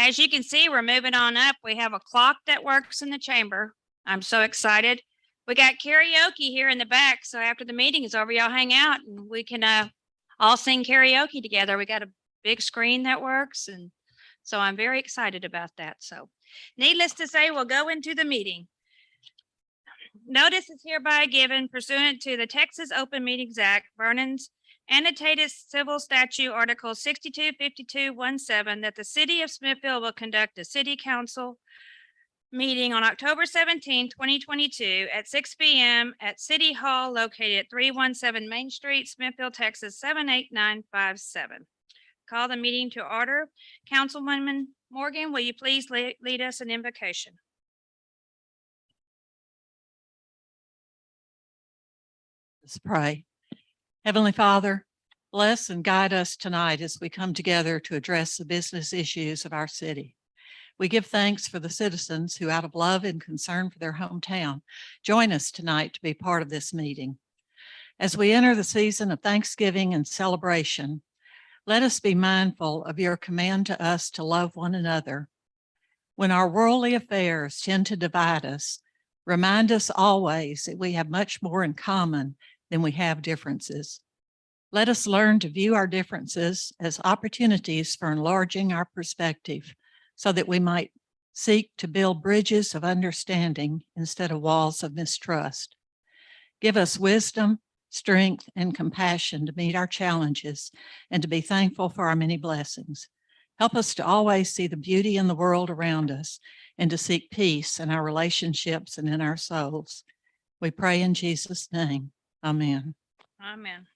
As you can see, we're moving on up. We have a clock that works in the chamber. I'm so excited. We got karaoke here in the back. So after the meeting is over, y'all hang out and we can all sing karaoke together. We got a big screen that works. And so I'm very excited about that. So needless to say, we'll go into the meeting. Notice is hereby given pursuant to the Texas Open Meetings Act, Vernon's annotated civil statute article 625217, that the city of Smithville will conduct a city council meeting on October 17, 2022 at 6 p.m. at City Hall located at 317 Main Street, Smithville, Texas 78957. Call the meeting to order. Councilwoman Morgan, will you please lead us in invocation? Let's pray. Heavenly Father, bless and guide us tonight as we come together to address the business issues of our city. We give thanks for the citizens who, out of love and concern for their hometown, join us tonight to be part of this meeting. As we enter the season of Thanksgiving and celebration, let us be mindful of your command to us to love one another. When our worldly affairs tend to divide us, remind us always that we have much more in common than we have differences. Let us learn to view our differences as opportunities for enlarging our perspective so that we might seek to build bridges of understanding instead of walls of mistrust. Give us wisdom, strength, and compassion to meet our challenges and to be thankful for our many blessings. Help us to always see the beauty in the world around us and to seek peace in our relationships and in our souls. We pray in Jesus' name. Amen. Amen.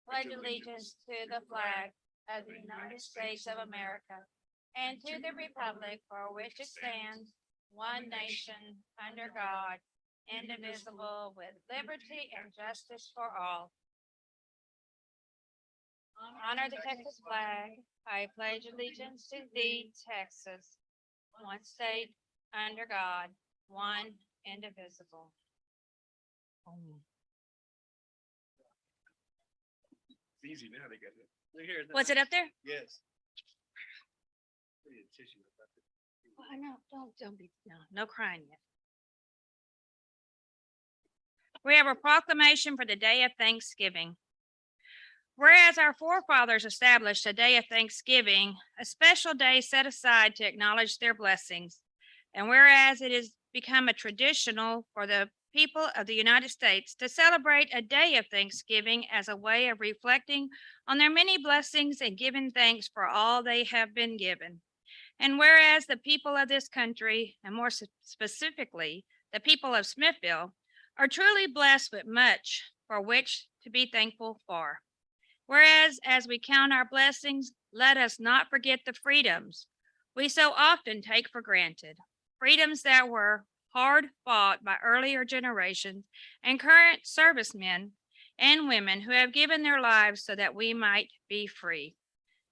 Pledge allegiance to the flag of the United States of America and to the republic for which it stands, one nation, under God, indivisible, with liberty and justice for all. Honor the Texas flag. I pledge allegiance to thee, Texas, one state, under God, one indivisible. It's easy now. They got it. Look here. Was it up there? Yes. Well, no, don't be, no crying yet. We have a proclamation for the day of Thanksgiving. Whereas our forefathers established a day of Thanksgiving, a special day set aside to acknowledge their blessings, and whereas it has become a traditional for the people of the United States to celebrate a day of Thanksgiving as a way of reflecting on their many blessings and giving thanks for all they have been given. And whereas the people of this country, and more specifically, the people of Smithville, are truly blessed with much for which to be thankful for. Whereas, as we count our blessings, let us not forget the freedoms we so often take for granted. Freedoms that were hard fought by earlier generations and current servicemen and women who have given their lives so that we might be free.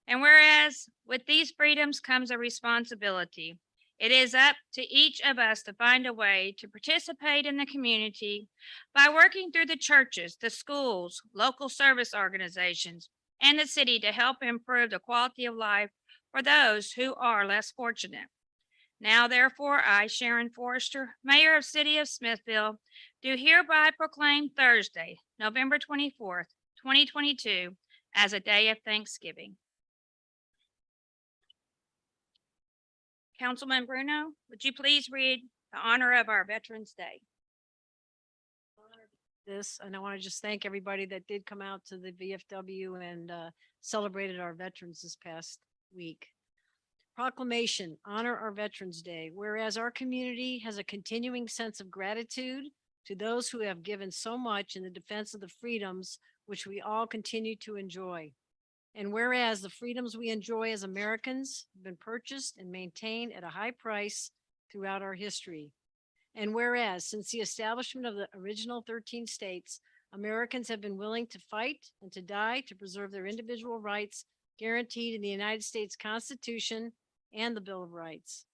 And whereas with these freedoms comes a responsibility, it is up to each of us to find a way to participate in the community by working through the churches, the schools, local service organizations, and the city to help improve the quality of life for those who are less fortunate. Now, therefore, I, Sharon Forrester, Mayor of City of Smithville, do hereby proclaim Thursday, November 24th, 2022, as a day of Thanksgiving. Councilman Bruno, would you please read the honor of our Veterans Day? And I want to just thank everybody that did come out to the VFW and celebrated our veterans this past week. Proclamation, honor our Veterans Day. Whereas our community has a continuing sense of gratitude to those who have given so much in the defense of the freedoms which we all continue to enjoy. And whereas the freedoms we enjoy as Americans have been purchased and maintained at a high price throughout our history. And whereas since the establishment of the original 13 states, Americans have been willing to fight and to die to preserve their individual rights guaranteed in the United States Constitution and the Bill of Rights.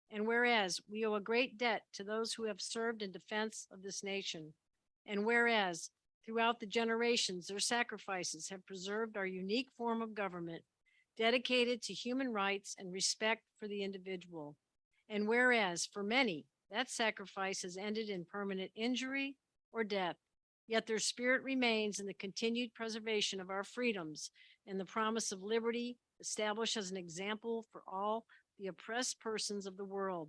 And whereas we owe a great debt to those who have served in defense of this nation. And whereas Throughout the generations, their sacrifices have preserved our unique form of government dedicated to human rights and respect for the individual. And whereas for many, that sacrifice has ended in permanent injury or death, yet their spirit remains in the continued preservation of our freedoms and the promise of liberty established as an example for all the oppressed persons of the world.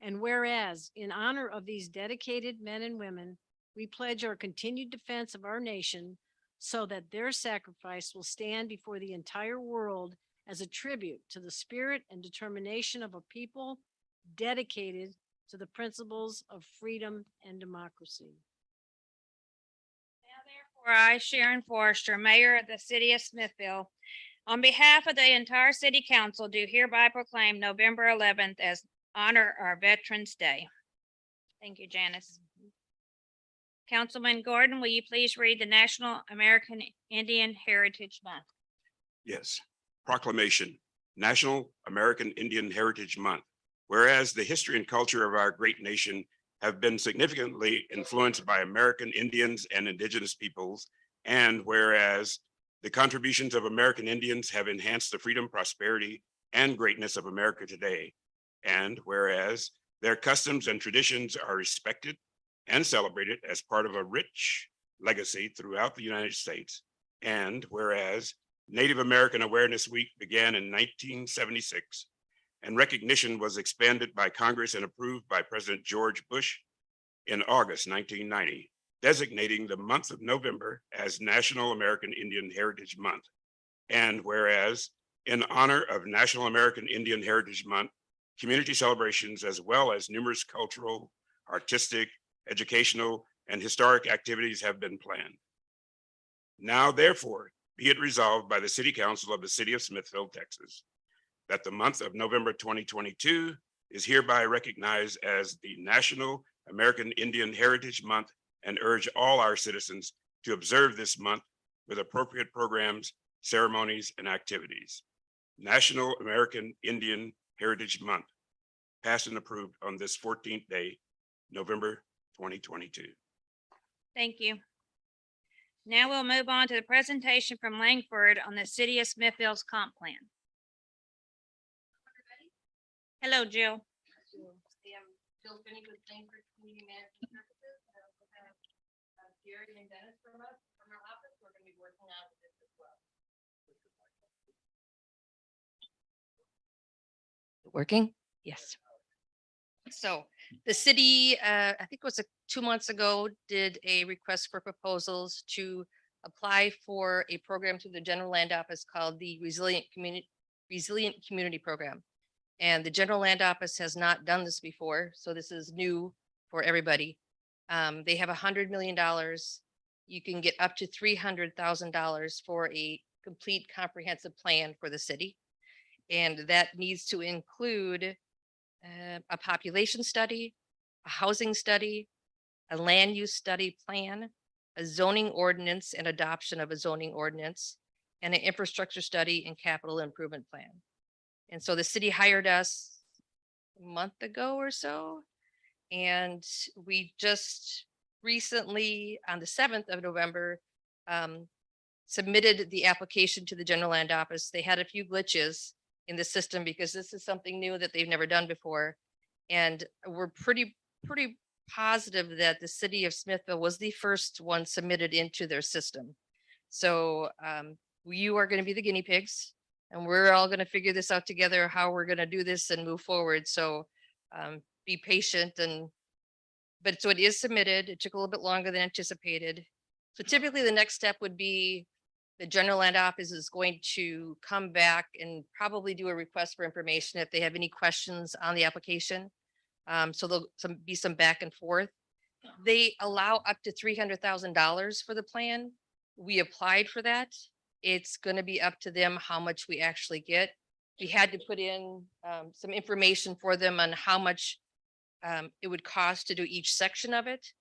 And whereas in honor of these dedicated men and women, we pledge our continued defense of our nation so that their sacrifice will stand before the entire world as a tribute to the spirit and determination of a people dedicated to the principles of freedom and democracy. Now therefore, I, Sharon Forrester, Mayor of the City of Smithville, on behalf of the entire City Council, do hereby proclaim November 11th as Honor Our Veterans Day. Thank you, Janice. Councilman Gordon, will you please read the National American Indian Heritage Month? Yes. Proclamation, National American Indian Heritage Month. Whereas the history and culture of our great nation have been significantly influenced by American Indians and indigenous peoples, and whereas the contributions of American Indians have enhanced the freedom, prosperity, and greatness of America today, and whereas their customs and traditions are respected and celebrated as part of a rich legacy throughout the United States, and whereas Native American Awareness Week began in 1976, and recognition was expanded by Congress and approved by President George Bush in August 1990, designating the month of November as National American Indian Heritage Month. And whereas in honor of National American Indian Heritage Month, community celebrations as well as numerous cultural, artistic, educational, and historic activities have been planned. Now, therefore, be it resolved by the City Council of the City of Smithville, Texas, that the month of November 2022 is hereby recognized as the National American Indian Heritage Month, and urge all our citizens to observe this month with appropriate programs, ceremonies, and activities. National American Indian Heritage Month, passed and approved on this 14th day, November 2022. Thank you. Now we'll move on to the presentation from Langford on the City of Smithville's comp plan. Hello, Jill. Jill Finney with Langford Community Management Services. And I also have Jerry and Dennis from our office. We're going to be working on this as well. Working? Yes. So the city, I think it was 2 months ago, did a request for proposals to apply for a program through the General Land Office called the Resilient Community Program. And the General Land Office has not done this before, so this is new for everybody. They have $100 million. You can get up to $300,000 for a complete comprehensive plan for the city. And that needs to include a population study, a housing study, a land use study plan, a zoning ordinance and adoption of a zoning ordinance, and an infrastructure study and capital improvement plan. And so the city hired us a month ago or so. And we just recently, on the 7th of November, submitted the application to the General Land Office. They had a few glitches in the system because this is something new that they've never done before. And we're pretty positive that the city of Smithville was the first one submitted into their system. So you are going to be the guinea pigs, and we're all going to figure this out together, how we're going to do this and move forward. So be patient. But so it is submitted. It took a little bit longer than anticipated. So typically the next step would be the General Land Office is going to come back and probably do a request for information if they have any questions on the application. So there'll be some back and forth. They allow up to $300,000 for the plan. We applied for that. It's going to be up to them how much we actually get. We had to put in some information for them on how much it would cost to do each section of it.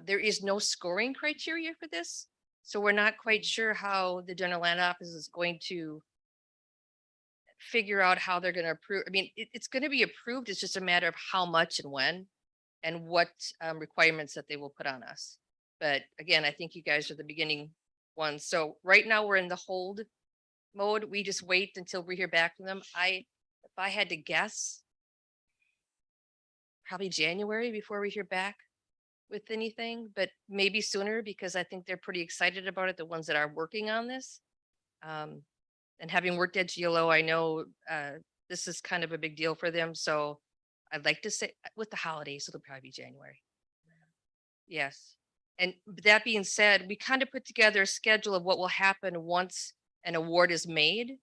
There is no scoring criteria for this. So we're not quite sure how the General Land Office is going to figure out how they're going to approve. I mean, it's going to be approved. It's just a matter of how much and when and what requirements that they will put on us. But again, I think you guys are the beginning ones. So right now we're in the hold mode. We just wait until we hear back from them. If I had to guess, probably January before we hear back with anything, but maybe sooner because I think they're pretty excited about it, the ones that are working on this. And having worked at GLO, I know this is kind of a big deal for them. So I'd like to say with the holidays, it'll probably be January. Yes. And that being said, we kind of put together a schedule of what will happen once an award is made.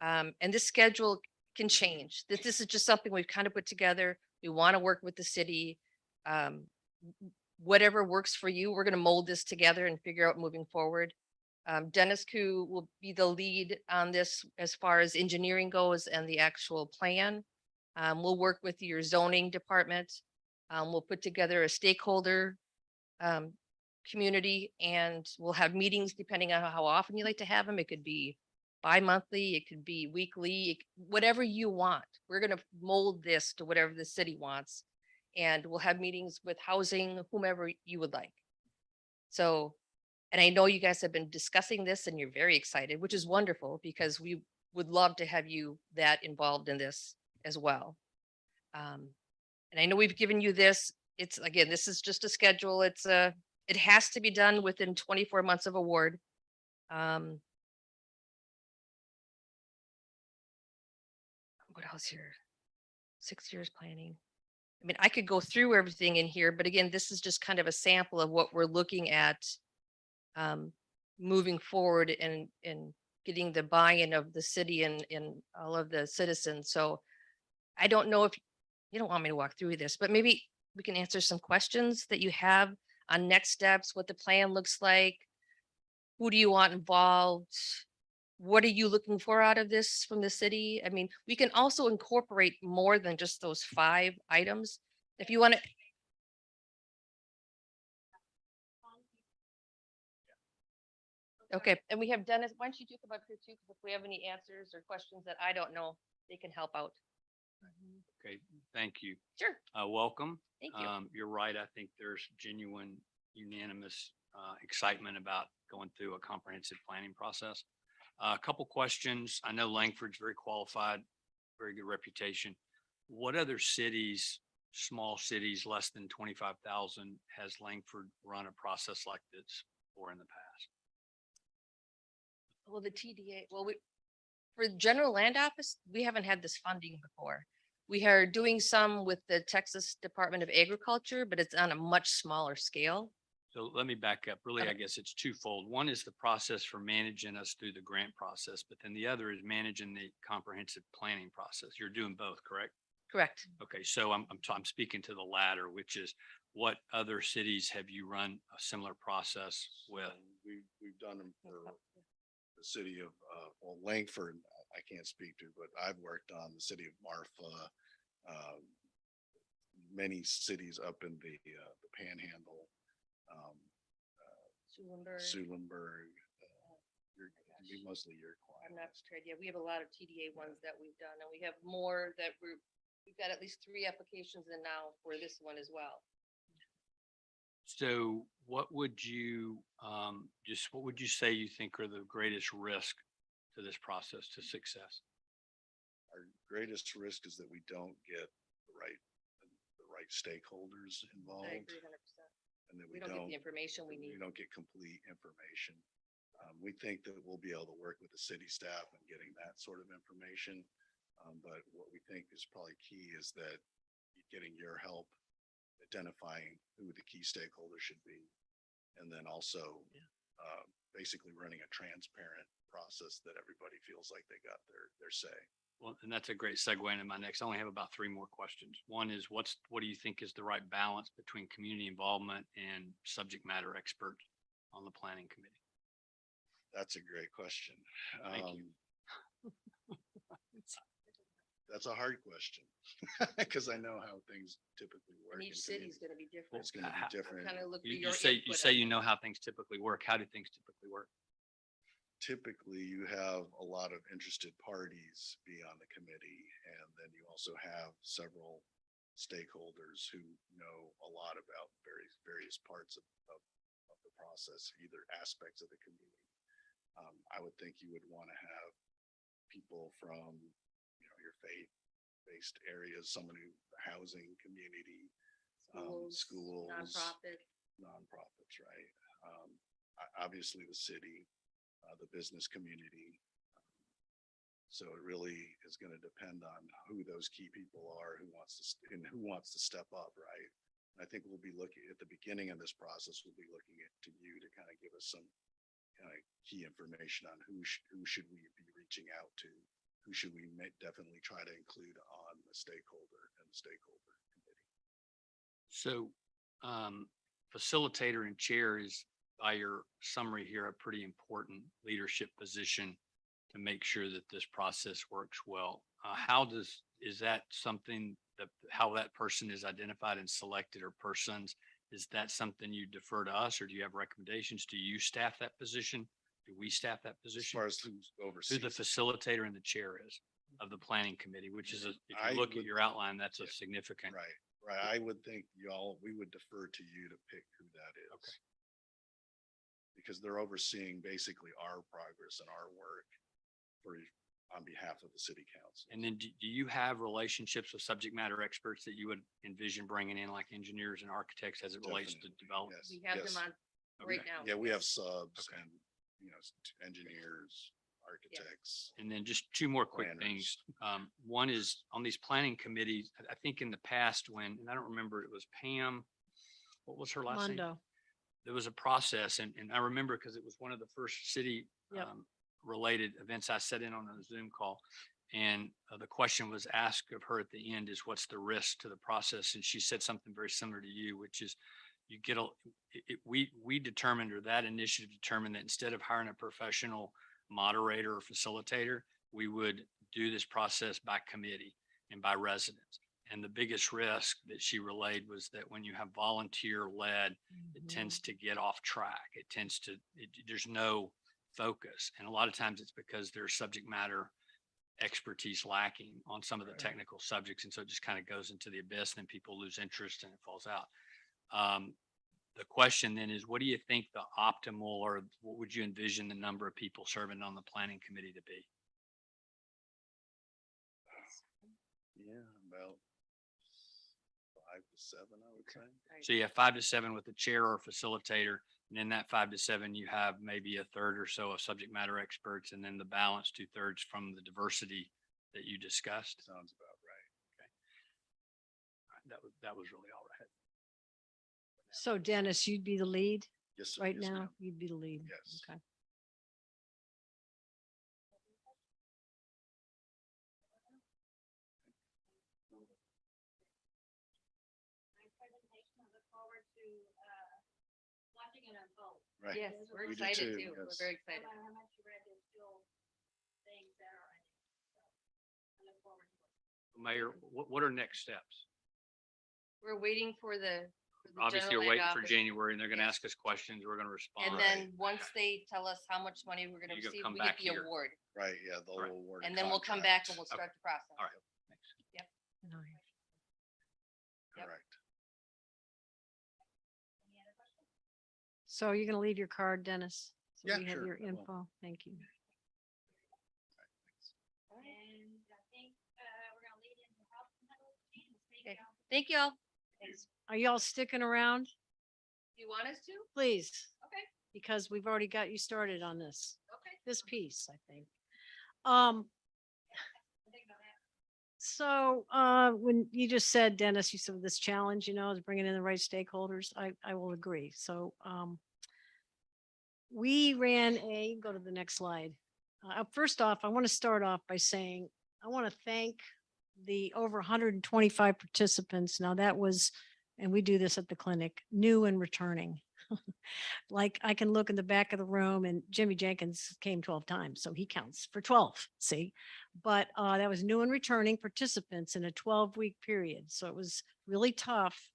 And this schedule can change. This is just something we've kind of put together. We want to work with the city. Whatever works for you, we're going to mold this together and figure out moving forward. Dennis Koo will be the lead on this as far as engineering goes and the actual plan. We'll work with your zoning department. We'll put together a stakeholder community, and we'll have meetings depending on how often you like to have them. It could be bi-monthly, it could be weekly, whatever you want. We're going to mold this to whatever the city wants. And we'll have meetings with housing, whomever you would like. So, and I know you guys have been discussing this and you're very excited, which is wonderful because we would love to have you that involved in this as well. And I know we've given you this. It's again, this is just a schedule. It has to be done within 24 months of award. What else here? 6 years planning. I mean, I could go through everything in here, but again, this is just kind of a sample of what we're looking at moving forward and getting the buy-in of the city and all of the citizens. So I don't know if you don't want me to walk through this, but maybe we can answer some questions that you have on next steps, what the plan looks like. Who do you want involved? What are you looking for out of this from the city? I mean, we can also incorporate more than just those 5 items. If you want to. Okay, and we have Dennis. Why don't you talk about here too? Because if we have any answers or questions that I don't know, they can help out. Okay, thank you. Sure. Welcome. Thank you. You're right. I think there's genuine, unanimous excitement about going through a comprehensive planning process. A couple questions. I know Langford's very qualified, very good reputation. What other cities, small cities, less than 25,000, has Langford run a process like this for in the past? Well, the TDA, for general land office, we haven't had this funding before. We are doing some with the Texas Department of Agriculture, but it's on a much smaller scale. So let me back up. Really, Okay. I guess it's twofold. One is the process for managing us through the grant process, but then the other is managing the comprehensive planning process. You're doing both, correct? Correct. Okay, so I'm speaking to the latter, which is what other cities have you run a similar process with? We've done them for the city of, well, Langford, I can't speak to, but I've worked on the city of Marfa, many cities up in the Panhandle, Sulenberg, mostly your I'm not sure. Yeah, we have a lot of TDA ones that we've done, and we have more that we've got at least 3 applications in now for this one as well. So what would you say you think are the greatest risk to this process, to success? Our greatest risk is that we don't get the right stakeholders I involved, agree 100%. and that We don't get the information we need. we don't get complete information. We think that we'll be able to work with the city staff and getting that sort of information. But what we think is probably key is that getting your help identifying who the key stakeholders should be. And then also basically running a transparent process that everybody feels like they got their say. Well, and that's a great segue into my next. I only have about 3 more questions. One is what do you think is the right balance between community involvement and subject matter experts on the planning committee? That's a great question. Thank you. That's a hard question because I know how things typically work. And each city is going to be different. It's going to be different. Kind of look for You your say input you on know how things typically work. How do things typically work? Typically, you have a lot of interested parties be on the committee, and then you also have several stakeholders who know a lot about various parts of the process, either aspects of the community. I would think you would want to have people from, your faith-based areas, someone who, housing community, schools, nonprofits, right? Obviously the city, the business community. So it really is going to depend on who those key people are, who wants to step up, right? And I think we'll be looking at the beginning of this process, we'll be looking to you to kind of give us some kind of key information on who should we be reaching out to, who should we definitely try to include on the stakeholder committee. So facilitator and chair is, by your summary here, a pretty important leadership position to make sure that this process works well. Is that something that, how that person is identified and selected, or persons, is that something you defer to us, or do you have recommendations? Do you staff that position? Do we staff that As position? far as who's oversees. Who the facilitator and the chair is of the planning committee, which is, if I you look at would- your outline, that's a yeah, significant. Right. I would think we would defer to you to pick who that is. Okay. Because they're overseeing basically our progress and our work on behalf of the city council. And then do you have relationships with subject matter experts that you would envision bringing in, like engineers and architects, as it relates to Definitely, development? yes, We have yes. them on right now. Yeah, we have subs Okay. and, engineers, architects. And then just two more quick things. One is on these planning committees, I think in the past when, and I don't remember, it was Pam, what was her last name? Mondo. There was a process, and I remember because it was one of the first city Yep. related events I sat in on a Zoom call. And the question was asked of her at the end is, what's the risk to the process? And she said something very similar to you, which is you get we determined, or that initiative determined, that instead of hiring a professional moderator or facilitator, we would do this process by committee and by residents. And the biggest risk that she relayed was that when you have volunteer led, it tends to get off track. There's no focus. And a lot of times it's because there's subject matter expertise lacking on some of the technical subjects. And so it just kind of goes into the abyss, and then people lose interest and it falls out. The question then is, what do you think the optimal, or what would you envision the number of people serving on the planning committee to be? Yeah, about 5 to 7, I would say. So you have 5 to 7 with the chair or facilitator, and in that 5 to 7, you have maybe a third or so of subject matter experts, and then the balance 2/3 from the diversity that you discussed. Sounds about right. That was really all I had. So Dennis, you'd be the lead Yes, sir. right Yes, now? ma'am. You'd be the lead. Yes. Okay. Right. Yes, we're We do excited too, too. We're yes. very excited. Mayor, what are next steps? We're waiting for the Obviously, general you're land waiting for office. January, and they're going to Yes. ask us questions. We're going to respond. And then once they tell us how much money we're gonna You go receive, come we get back the here. award. Right, yeah, they'll Right. award. a And then we'll come back contract. and we'll start the process. All right. Thanks. Yep. Correct. So you're gonna leave your card, Dennis? So Yeah, we have sure, your I will. info. Thank you. And I think we're gonna lead into health and health. Okay. Thank you all. Thanks. Are y'all sticking around? Do you want us to? Please, Okay, because we've already got you started on this piece, I think. So, when you just said, Dennis, you said this challenge, is bringing in the right stakeholders. I will agree. So, we go to the next slide. First off, I want to start off by saying, I want to thank the over 125 participants. Now that was, and we do this at the clinic, new and returning. Like I can look in the back of the room, and Jimmy Jenkins came 12 times, so he counts for 12, see? But that was new and returning participants in a 12-week period. So it was really tough.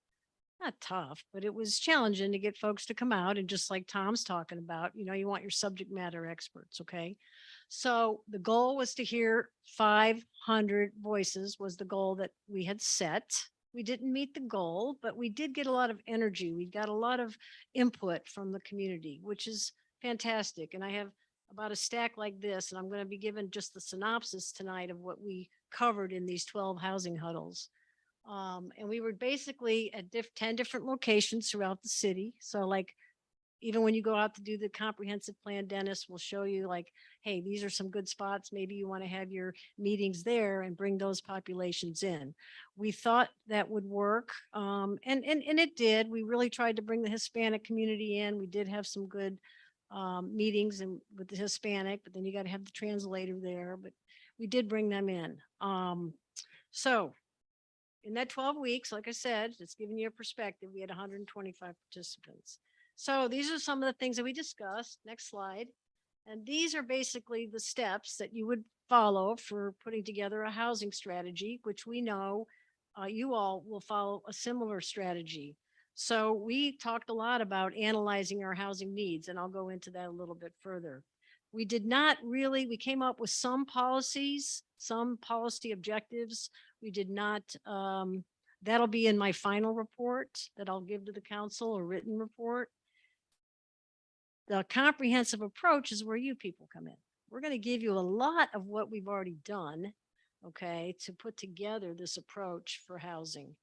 Not tough, but it was challenging to get folks to come out. And just like Tom's talking about, you want your subject matter experts, okay? So the goal was to hear 500 voices was the goal that we had set. We didn't meet the goal, but we did get a lot of energy. We got a lot of input from the community, which is fantastic. And I have about a stack like this, and I'm going to be given just the synopsis tonight of what we covered in these 12 housing huddles. And we were basically at 10 different locations throughout the city. So like, even when you go out to do the comprehensive plan, Dennis will show you like, hey, these are some good spots. Maybe you want to have your meetings there and bring those populations in. We thought that would work. And it did. We really tried to bring the Hispanic community in. We did have some good meetings and with the Hispanic, but then you got to have the translator there, but we did bring them in. So in that 12 weeks, like I said, it's giving you a perspective. We had 125 participants. So these are some of the things that we discussed. Next slide. And these are basically the steps that you would follow for putting together a housing strategy, which we know you all will follow a similar strategy. So we talked a lot about analyzing our housing needs, and I'll go into that a little bit further. We did not really, we came up with some policies, some policy objectives. We did not, that'll be in my final report that I'll give to the council, a written report. The comprehensive approach is where you people come in. We're going to give you a lot of what we've already done, okay, to put together this approach for housing.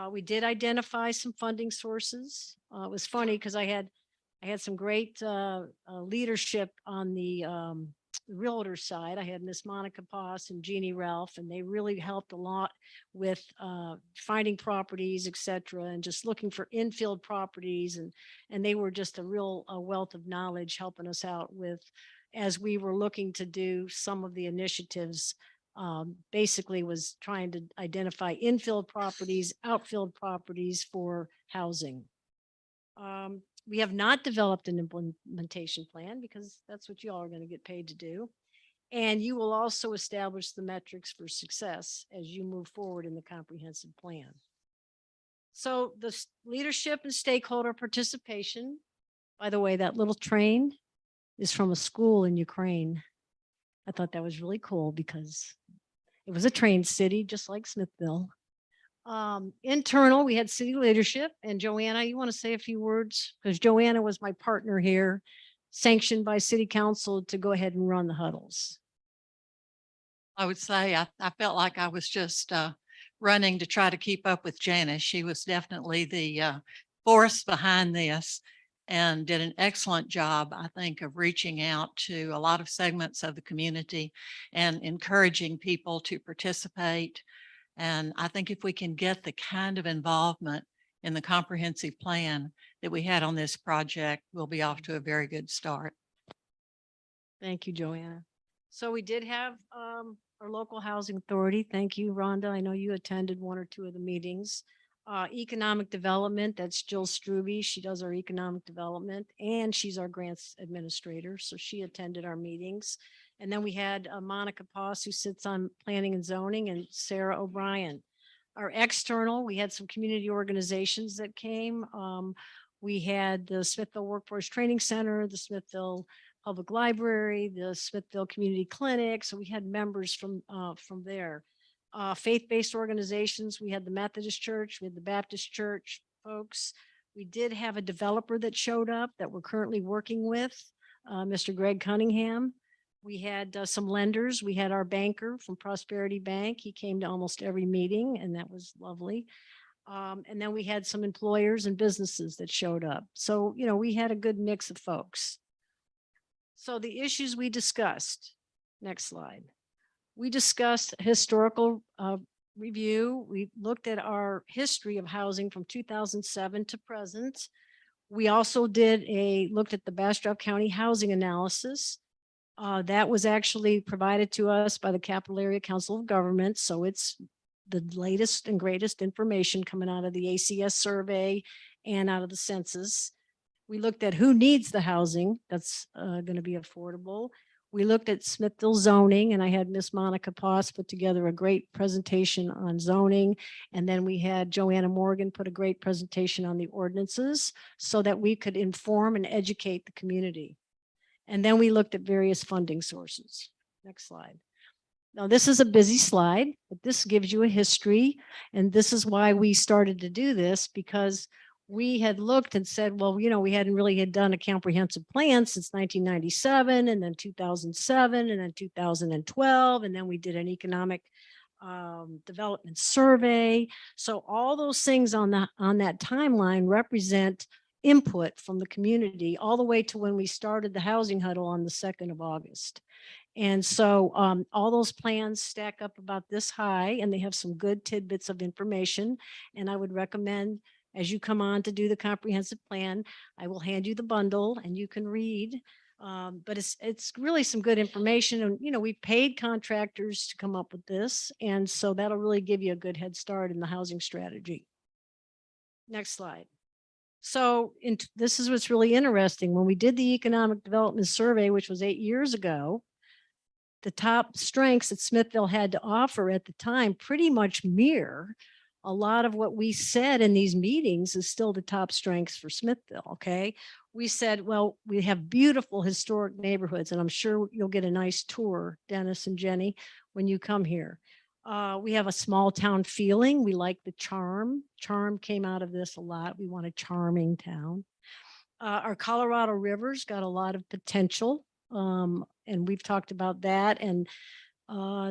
We did identify some funding sources. It was funny because I had some great leadership on the realtor side. I had Miss Monica Poss and Jeannie Ralph, and they really helped a lot with finding properties, et cetera, and just looking for infield properties. And they were just a real wealth of knowledge helping us out with, as we were looking to do some of the initiatives, basically was trying to identify infield properties, outfield properties for housing. We have not developed an implementation plan because that's what you all are going to get paid to do. And you will also establish the metrics for success as you move forward in the comprehensive plan. So the leadership and stakeholder participation, by the way, that little train is from a school in Ukraine. I thought that was really cool because it was a train city, just like Smithville. Internal, we had city leadership, and Joanna, you want to say a few words? Because Joanna was my partner here, sanctioned by city council to go ahead and run the huddles. I would say I felt like I was just running to try to keep up with Janice. She was definitely the force behind this and did an excellent job, I think, of reaching out to a lot of segments of the community and encouraging people to participate. And I think if we can get the kind of involvement in the comprehensive plan that we had on this project, we'll be off to a very good start. Thank you, Joanna. So we did have our local housing authority. Thank you, Rhonda. I know you attended one or two of the meetings. Economic development, that's Jill Struby. She does our economic development and she's our grants administrator. So she attended our meetings. And then we had Monica Poss, who sits on planning and zoning, and Sarah O'Brien. Our external, we had some community organizations that came. We had the Smithville Workforce Training Center, the Smithville Public Library, the Smithville Community Clinic. So we had members from there. Faith-based organizations, we had the Methodist Church, we had the Baptist Church folks. We did have a developer that showed up that we're currently working with, Mr. Greg Cunningham. We had some lenders. We had our banker from Prosperity Bank. He came to almost every meeting and that was lovely. And then we had some employers and businesses that showed up. So, you know, we had a good mix of folks. So the issues we discussed, next slide. We discussed historical review. We looked at our history of housing from 2007 to present. We also looked at the Bastrop County housing analysis. That was actually provided to us by the Capital Area Council of Governments. So it's the latest and greatest information coming out of the ACS survey and out of the census. We looked at who needs the housing that's going to be affordable. We looked at Smithville zoning, and I had Miss Monica Poss put together a great presentation on zoning. And then we had Joanna Morgan put a great presentation on the ordinances so that we could inform and educate the community. And then we looked at various funding sources. Next slide. Now, this is a busy slide, but this gives you a history. And this is why we started to do this, because we had looked and said, well, we hadn't really had done a comprehensive plan since 1997, and then 2007, and then 2012. And then we did an economic development survey. So all those things on that timeline represent input from the community all the way to when we started the housing huddle on the 2nd of August. And so all those plans stack up about this high, and they have some good tidbits of information. And I would recommend, as you come on to do the comprehensive plan, I will hand you the bundle and you can read. But it's really some good information. And, we paid contractors to come up with this. And so that'll really give you a good head start in the housing strategy. Next slide. So this is what's really interesting. When we did the economic development survey, which was 8 years ago, the top strengths that Smithville had to offer at the time pretty much mirror a lot of what we said in these meetings is still the top strengths for Smithville. Okay. We said, well, we have beautiful historic neighborhoods, and I'm sure you'll get a nice tour, Dennis and Jenny, when you come here. We have a small town feeling. We like the charm. Charm came out of this a lot. We want a charming town. Our Colorado rivers got a lot of potential. And we've talked about that. And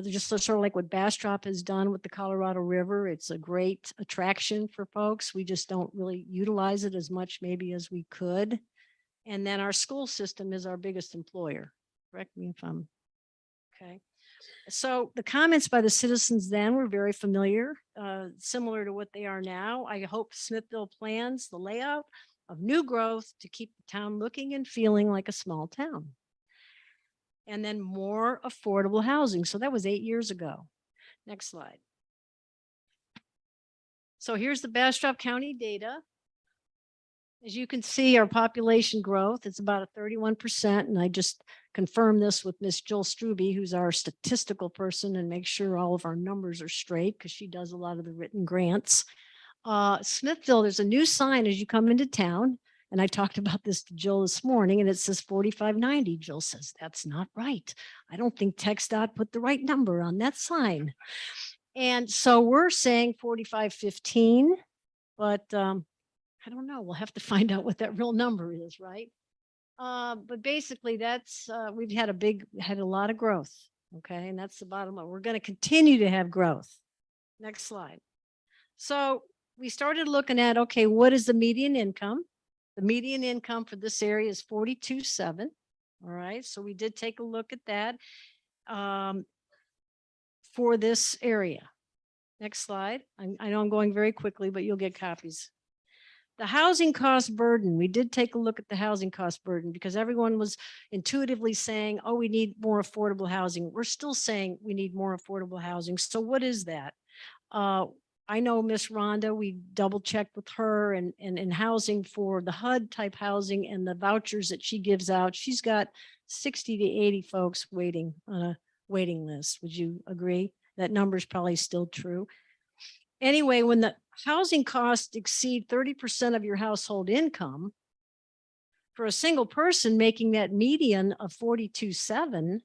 just sort of like what Bastrop has done with the Colorado River. It's a great attraction for folks. We just don't really utilize it as much maybe as we could. And then our school system is our biggest employer. Correct me if I'm okay. So the comments by the citizens then were very familiar, similar to what they are now. I hope Smithville plans the layout of new growth to keep the town looking and feeling like a small town. And then more affordable housing. So that was 8 years ago. Next slide. So here's the Bastrop County data. As you can see, our population growth is about a 31%. And I just confirmed this with Miss Jill Struby, who's our statistical person, and make sure all of our numbers are straight because she does a lot of the written grants. Smithville, there's a new sign as you come into town. And I talked about this to Jill this morning, and it says 4590. Jill says, that's not right. I don't think TxDOT put the right number on that sign. And so we're saying 4515, but I don't know. We'll have to find out what that real number is, right? But basically that's, we've had a lot of growth. Okay. And that's the bottom line. We're going to continue to have growth. Next slide. So we started looking at, okay, what is the median income? The median income for this area is 42.7. All right. So we did take a look at that for this area. Next slide. I know I'm going very quickly, but you'll get copies. The housing cost burden. We did take a look at the housing cost burden because everyone was intuitively saying, oh, we need more affordable housing. We're still saying we need more affordable housing. So what is that? I know Miss Rhonda, we double checked with her and in housing for the HUD type housing and the vouchers that she gives out. She's got 60 to 80 folks waiting on a waiting list. Would you agree? That number is probably still true. Anyway, when the housing costs exceed 30% of your household income, for a single person making that median of 42.7,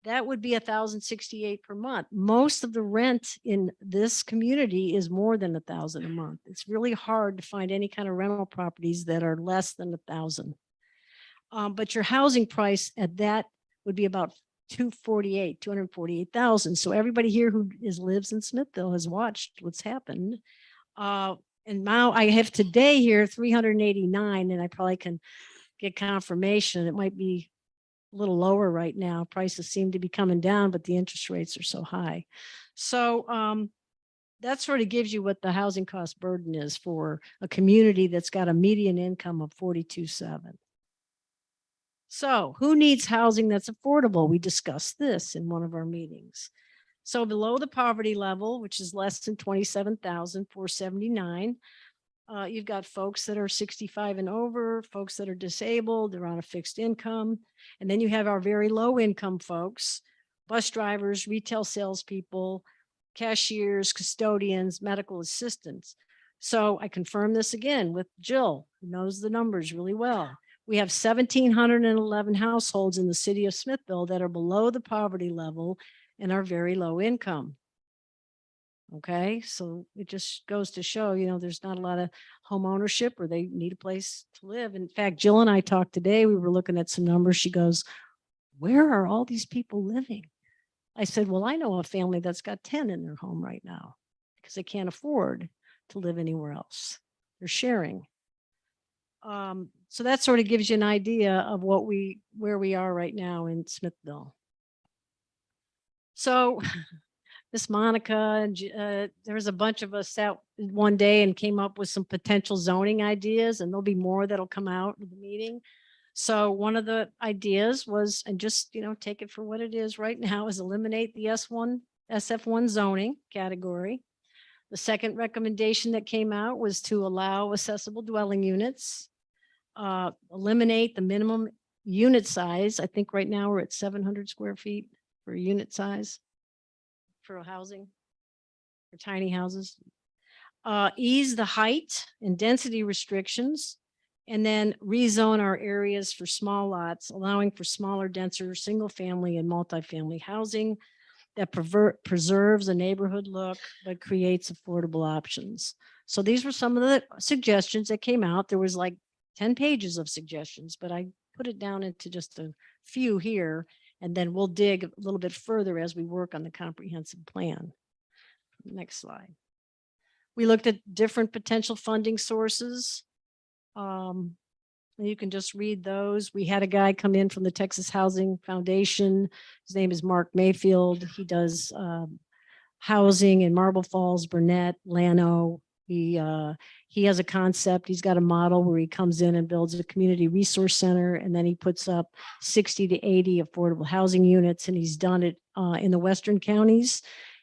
that would be $1,068 per month. Most of the rent in this community is more than $1,000 a month. It's really hard to find any kind of rental properties that are less than $1,000. But your housing price at that would be about 248,000. So everybody here who lives in Smithville has watched what's happened. And now I have today here 389, and I probably can get confirmation. It might be a little lower right now. Prices seem to be coming down, but the interest rates are so high. So that sort of gives you what the housing cost burden is for a community that's got a median income of 42.7. So who needs housing that's affordable? We discussed this in one of our meetings. So below the poverty level, which is less than 27,479, you've got folks that are 65 and over, folks that are disabled, they're on a fixed income. And then you have our very low income folks, bus drivers, retail salespeople, cashiers, custodians, medical assistants. So I confirm this again with Jill, who knows the numbers really well. We have 1,711 households in the city of Smithville that are below the poverty level and are very low income. Okay, so it just goes to show, there's not a lot of home ownership or they need a place to live. In fact, Jill and I talked today, we were looking at some numbers. She goes, where are all these people living? I said, well, I know a family that's got 10 in their home right now because they can't afford to live anywhere else. They're sharing. So that sort of gives you an idea of where we are right now in Smithville. So Miss Monica and there was a bunch of us out one day and came up with some potential zoning ideas, and there'll be more that'll come out of the meeting. So one of the ideas was, and just, take it for what it is right now, is eliminate the SF1 zoning category. The second recommendation that came out was to allow accessible dwelling units, eliminate the minimum unit size. I think right now we're at 700 square feet for a unit size for housing, for tiny houses. Ease the height and density restrictions, and then rezone our areas for small lots, allowing for smaller, denser, single family and multifamily housing that preserves a neighborhood look, but creates affordable options. So these were some of the suggestions that came out. There was like 10 pages of suggestions, but I put it down into just a few here, and then we'll dig a little bit further as we work on the comprehensive plan. Next slide. We looked at different potential funding sources. You can just read those. We had a guy come in from the Texas Housing Foundation. His name is Mark Mayfield. He does housing in Marble Falls, Burnett, Llano. He has a concept. He's got a model where he comes in and builds a community resource center, and then he puts up 60 to 80 affordable housing units, and he's done it in the Western counties.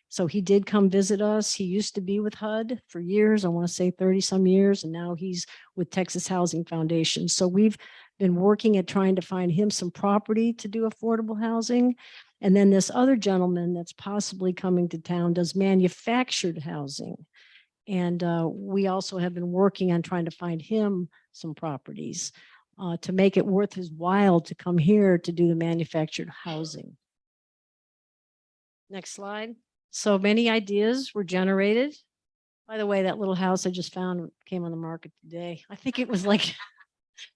So he did come visit us. He used to be with HUD for years, I want to say 30 some years, and now he's with Texas Housing Foundation. So we've been working at trying to find him some property to do affordable housing. And then this other gentleman that's possibly coming to town does manufactured housing. And we also have been working on trying to find him some properties to make it worth his while to come here to do the manufactured housing. Next slide. So many ideas were generated. By the way, that little house I just found came on the market today. I think it was like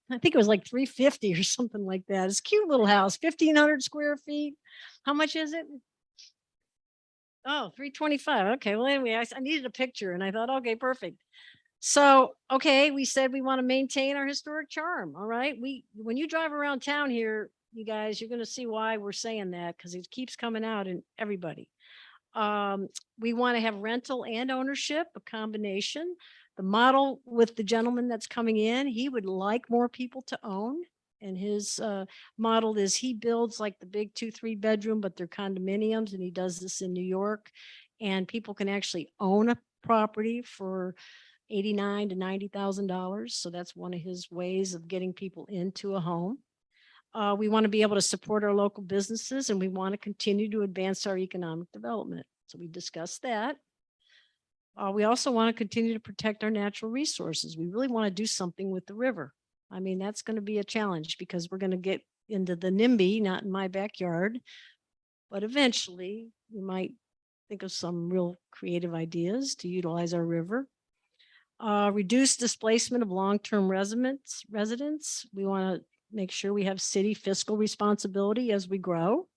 350 or something like that. It's a cute little house, 1,500 square feet. How much is it? Oh, 325. Okay. Well, anyway, I needed a picture and I thought, okay, perfect. So, okay, we said we want to maintain our historic charm. All right. When you drive around town here, you guys, you're going to see why we're saying that, because it keeps coming out in everybody. We want to have rental and ownership, a combination. The model with the gentleman that's coming in, he would like more people to own. And his model is he builds like the big 2-3 bedroom, but they're condominiums, and he does this in New York. And people can actually own a property for $89,000 to $90,000. So that's one of his ways of getting people into a home. We want to be able to support our local businesses, and we want to continue to advance our economic development. So we discussed that. We also want to continue to protect our natural resources. We really want to do something with the river. I mean, that's going to be a challenge because we're going to get into the NIMBY, not in my backyard, but eventually we might think of some real creative ideas to utilize our river. Reduce displacement of long-term residents. We want to make sure we have city fiscal responsibility as we grow,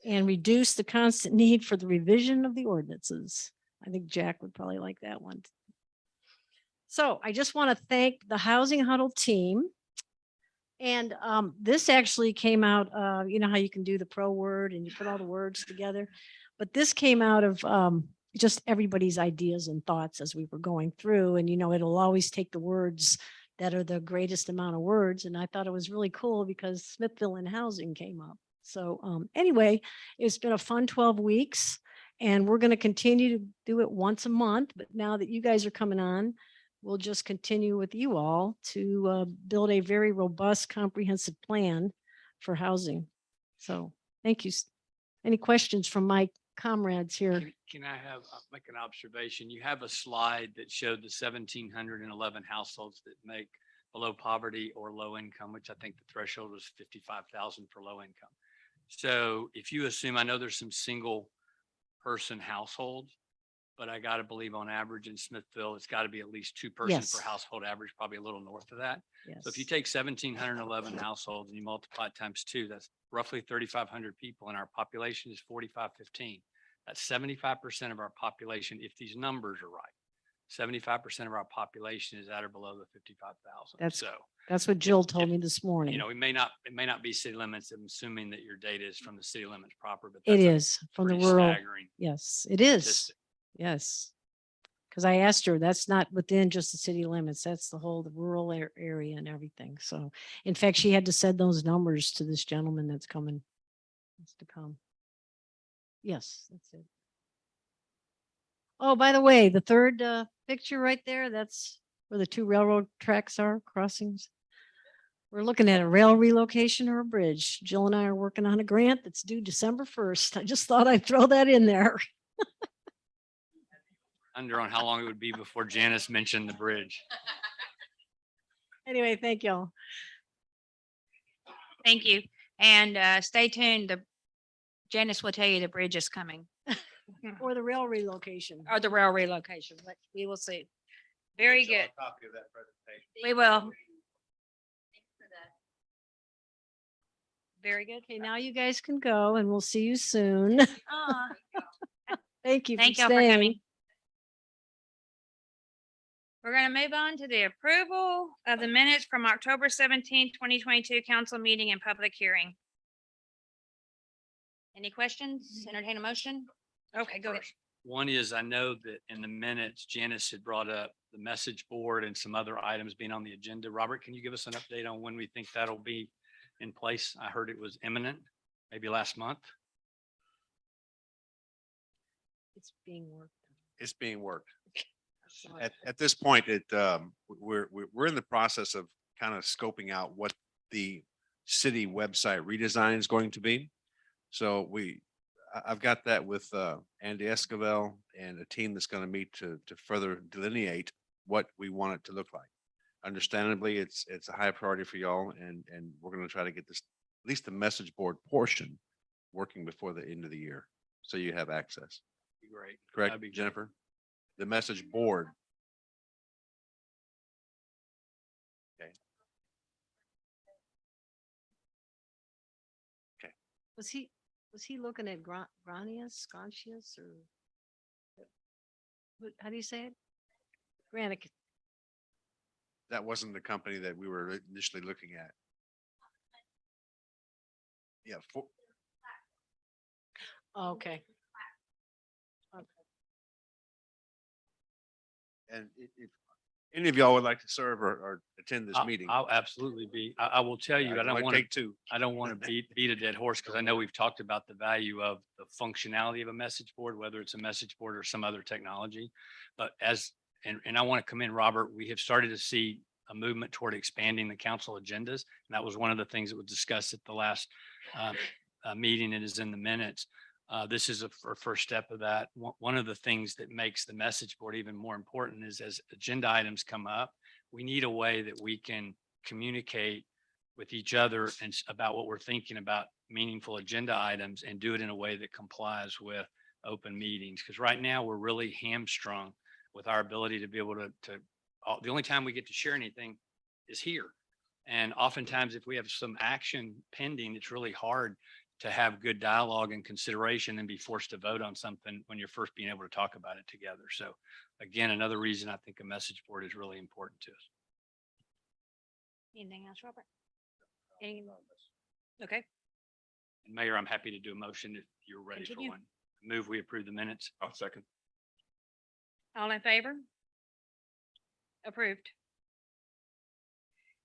and reduce the constant need for the revision of the ordinances. I think Jack would probably like that one. So I just want to thank the Housing Huddle team. And this actually came out, you know how you can do the pro word and you put all the words together, but this came out of just everybody's ideas and thoughts as we were going through. And, it'll always take the words that are the greatest amount of words. And I thought it was really cool because Smithville and housing came up. So anyway, it's been a fun 12 weeks and we're going to continue to do it once a month. But now that you guys are coming on, we'll just continue with you all to build a very robust, comprehensive plan for housing. So thank you. Any questions from my comrades here? Can I make an observation? You have a slide that showed the 1,711 households that make below poverty or low income, which I think the threshold was 55,000 for low income. So if you assume, I know there's some single person households, but I got to believe on average in Smithville, it's got to be at least 2 persons per Yes. household average, probably a little north of that. Yes. So if you take 1,711 households and you multiply it times 2, that's roughly 3,500 people, and our population is 4,515. That's 75% of our population, if these numbers are right. 75% of our population is at or below the 55,000. That's So, That's what Jill if- told me this morning. you know, it may not be city limits. I'm assuming that your data is from the city limits proper, but It that's a is from the pretty rural. staggering Yes, it is. statistic. Yes. Because I asked her, that's not within just the city limits. That's the whole, the rural area and everything. So in fact, she had to send those numbers to this gentleman that's coming. That's to come. Yes, that's it. Oh, by the way, the third picture right there, that's where the 2 railroad tracks are, crossings. We're looking at a rail relocation or a bridge. Jill and I are working on a grant that's due December 1st. I just thought I'd throw that in there. Under on how long it would be before Janice mentioned the bridge. Anyway, thank y'all. Thank you. And stay tuned. Janice will tell you the bridge is coming, Or the rail relocation. or the rail relocation, but we will see. Very good. Copy of that presentation. We will. Very good. Okay, now you guys can go and we'll see you soon. Aw, Thank you for Thank y'all for staying. coming. We're going to move on to the approval of the minutes from October 17, 2022 council meeting and public hearing. Any questions? Entertain a motion? Okay, go ahead. One is, I know that in the minutes, Janice had brought up the message board and some other items being on the agenda. Robert, can you give us an update on when we think that'll be in place? I heard it was imminent, maybe last month. It's being worked. It's being worked. At this point, we're in the process of kind of scoping out what the city website redesign is going to be. So I've got that with Andy Escovel and a team that's going to meet to further delineate what we want it to look like. Understandably, it's a high priority for y'all, and we're going to try to get this, at least the message board portion, working before the end of the year, so you have access. Be great. Correct, That'd be great. Jennifer? The message board. Was he looking at Granius, Scontius, or how do you say it? Granicus. That wasn't the company that we were initially looking at. Yeah, Okay. and if any of y'all would like to serve or attend this meeting. I'll absolutely be. I will tell you, I I'd don't like want to take 2. I don't want to beat a dead horse, because I know we've talked about the value of the functionality of a message board, whether it's a message board or some other technology. But and I want to come in, Robert, we have started to see a movement toward expanding the council agendas. And that was one of the things that was discussed at the last meeting. It is in the minutes. This is a first step of that. One of the things that makes the message board even more important is, as agenda items come up, we need a way that we can communicate with each other and about what we're thinking about meaningful agenda items, and do it in a way that complies with open meetings. Because right now we're really hamstrung with our ability to be able to the only time we get to share anything is here. And oftentimes if we have some action pending, it's really hard to have good dialogue and consideration and be forced to vote on something when you're first being able to talk about it together. So again, another reason I think a message board is really important to us. Anything else, Robert? Okay, And Mayor, I'm happy to do a motion if you're ready for Continue. one. Move, we approve the minutes. I'll second. all in favor? Approved.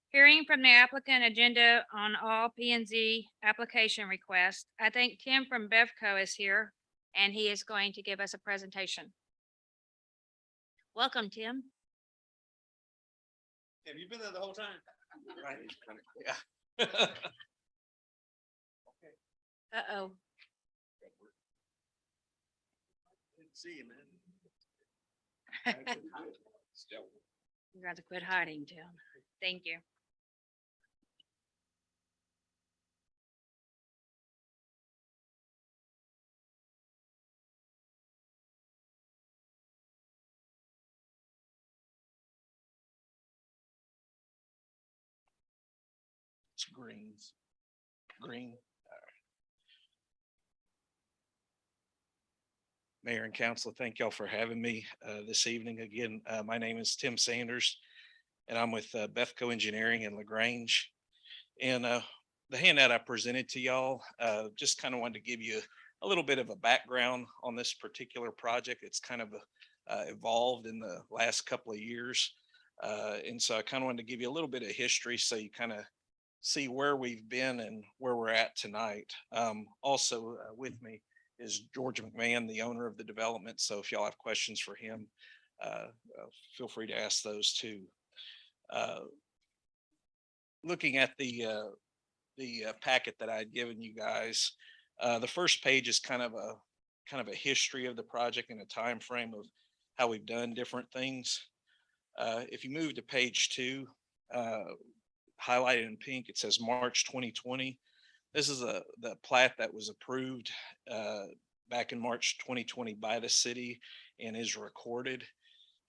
Hearing from the applicant agenda on all P and Z application requests. I think Tim from Bevco is here, and he is going to give us a presentation. Welcome, Tim. Have you been there the whole time? Right. Yeah. Uh-oh. Didn't see you, man. You got to quit hiding, Tim. Thank you. It's greens. Green. Mayor and council, thank y'all for having me this evening. Again, my name is Tim Sanders, and I'm with Bethco Engineering in LaGrange. And the handout I presented to y'all, just kind of wanted to give you a little bit of a background on this particular project. It's kind of evolved in the last couple of years. And so I kind of wanted to give you a little bit of history so you kind of see where we've been and where we're at tonight. Also with me is George McMahon, the owner of the development. So if y'all have questions for him, feel free to ask those too. Looking at the packet that I had given you guys, the first page is kind of a history of the project and a time frame of how we've done different things. If you move to page 2, highlighted in pink, it says March 2020. This is the plat that was approved back in March 2020 by the city and is recorded.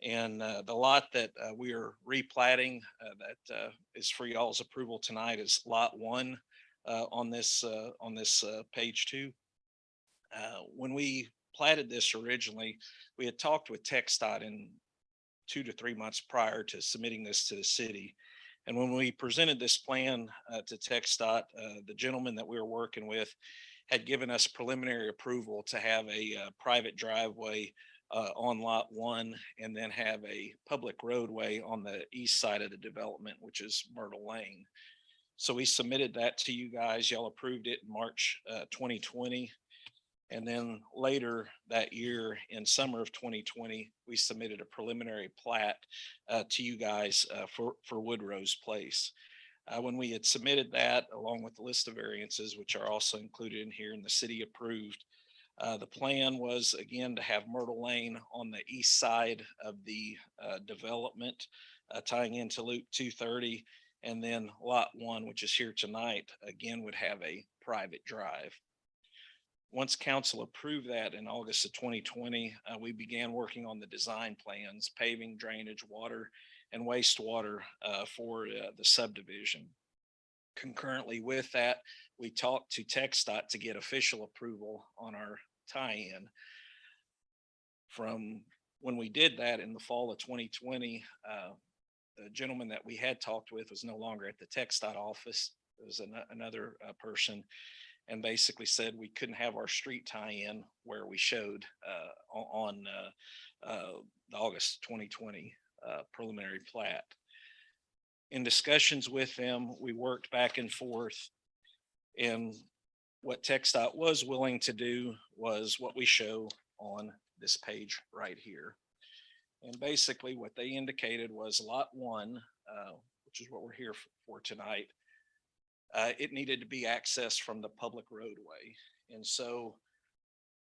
And the lot that we are replatting that is for y'all's approval tonight is lot 1 on this page 2. When we platted this originally, we had talked with TxDOT in 2 to 3 months prior to submitting this to the city. And when we presented this plan to TxDOT, the gentleman that we were working with had given us preliminary approval to have a private driveway on lot 1 and then have a public roadway on the east side of the development, which is Myrtle Lane. So we submitted that to you guys. Y'all approved it in March 2020. And then later that year in summer of 2020, we submitted a preliminary plat to you guys for Woodrose Place. When we had submitted that along with the list of variances, which are also included in here and the city approved, the plan was again to have Myrtle Lane on the east side of the development, tying into Loop 230. And then lot 1, which is here tonight, again would have a private drive. Once council approved that in August of 2020, we began working on the design plans, paving, drainage, water, and wastewater for the subdivision. Concurrently with that, we talked to TxDOT to get official approval on our tie-in. From when we did that in the fall of 2020, the gentleman that we had talked with was no longer at the TxDOT office. It was another person, and basically said we couldn't have our street tie-in where we showed on the August 2020 preliminary plat. In discussions with them, we worked back and forth, and what TxDOT was willing to do was what we show on this page right here. And basically what they indicated was lot 1, which is what we're here for tonight, it needed to be accessed from the public roadway. And so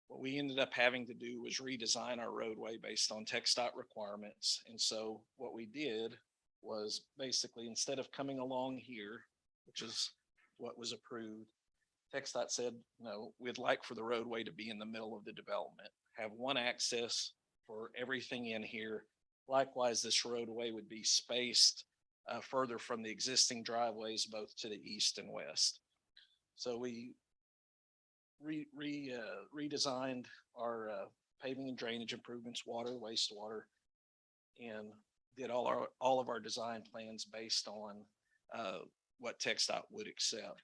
what we ended up having to do was redesign our roadway based on TxDOT requirements. And so what we did was basically, instead of coming along here, which is what was approved, TxDOT said, no, we'd like for the roadway to be in the middle of the development, have one access for everything in here. Likewise, this roadway would be spaced further from the existing driveways, both to the east and west. So we redesigned our paving and drainage improvements, water, wastewater, and did all of our design plans based on what TxDOT would accept.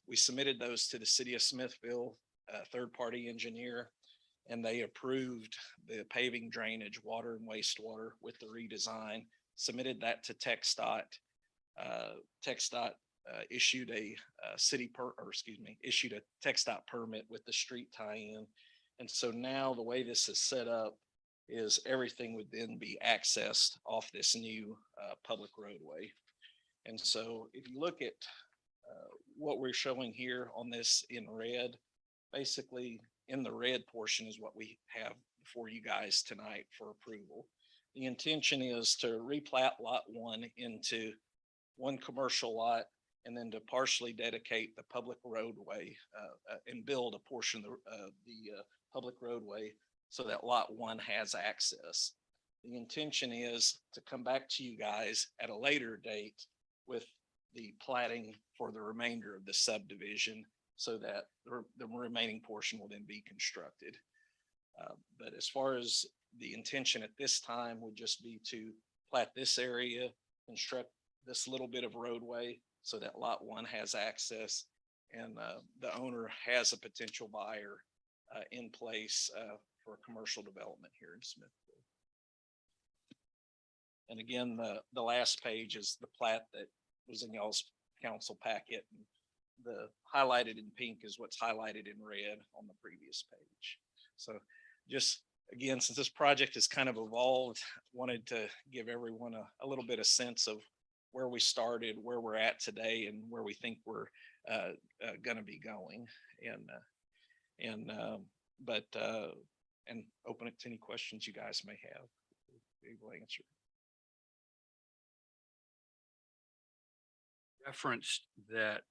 We submitted those to the city of Smithville, a third-party engineer, and they approved the paving, drainage, water, and wastewater with the redesign. Submitted that to TxDOT. TxDOT issued a issued a TxDOT permit with the street tie-in. And so now the way this is set up is everything would then be accessed off this new public roadway. And so if you look at what we're showing here on this in red, basically in the red portion is what we have for you guys tonight for approval. The intention is to replat lot one into one commercial lot and then to partially dedicate the public roadway and build a portion of the public roadway so that lot one has access. The intention is to come back to you guys at a later date with the platting for the remainder of the subdivision so that the remaining portion will then be constructed. But as far as the intention at this time would just be to plat this area, construct this little bit of roadway so that lot one has access and the owner has a potential buyer in place for commercial development here in Smithville. And again, the last page is the plat that was in y'all's council packet. The highlighted in pink is what's highlighted in red on the previous page. So just again, since this project has kind of evolved, wanted to give everyone a little bit of sense of where we started, where we're at today, and where we think we're going to be going. And open it to any questions you guys may have. We will answer. Referenced that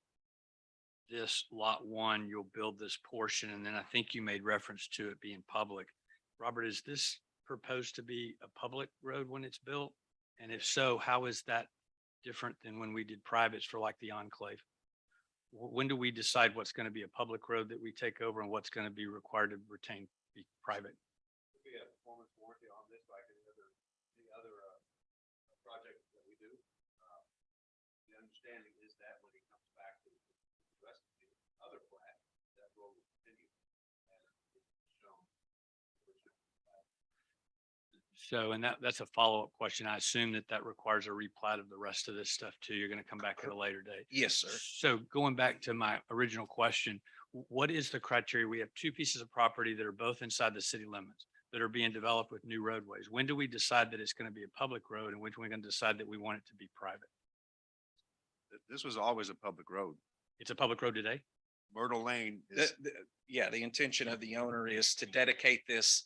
this lot one, you'll build this portion, and then I think you made reference to it being public. Robert, is this proposed to be a public road when it's built? And if so, how is that different than when we did privates for like the enclave? When do we decide what's going to be a public road that we take over and what's going to be required to retain be private? Be a performance warranty on this, like any other project that we do. The understanding is that when it comes back to the rest of the other plat, that road will continue as shown. So, and that's a follow-up question. I assume that requires a replat of the rest of this stuff too. You're going to come back at a later date. Yes, sir. So going back to my original question, what is the criteria? We have two pieces of property that are both inside the city limits that are being developed with new roadways. When do we decide that it's going to be a public road and when are we going to decide that we want it to be private? This was always a public road. It's a public road today? Myrtle Lane is, Yeah, the intention of the owner is to dedicate this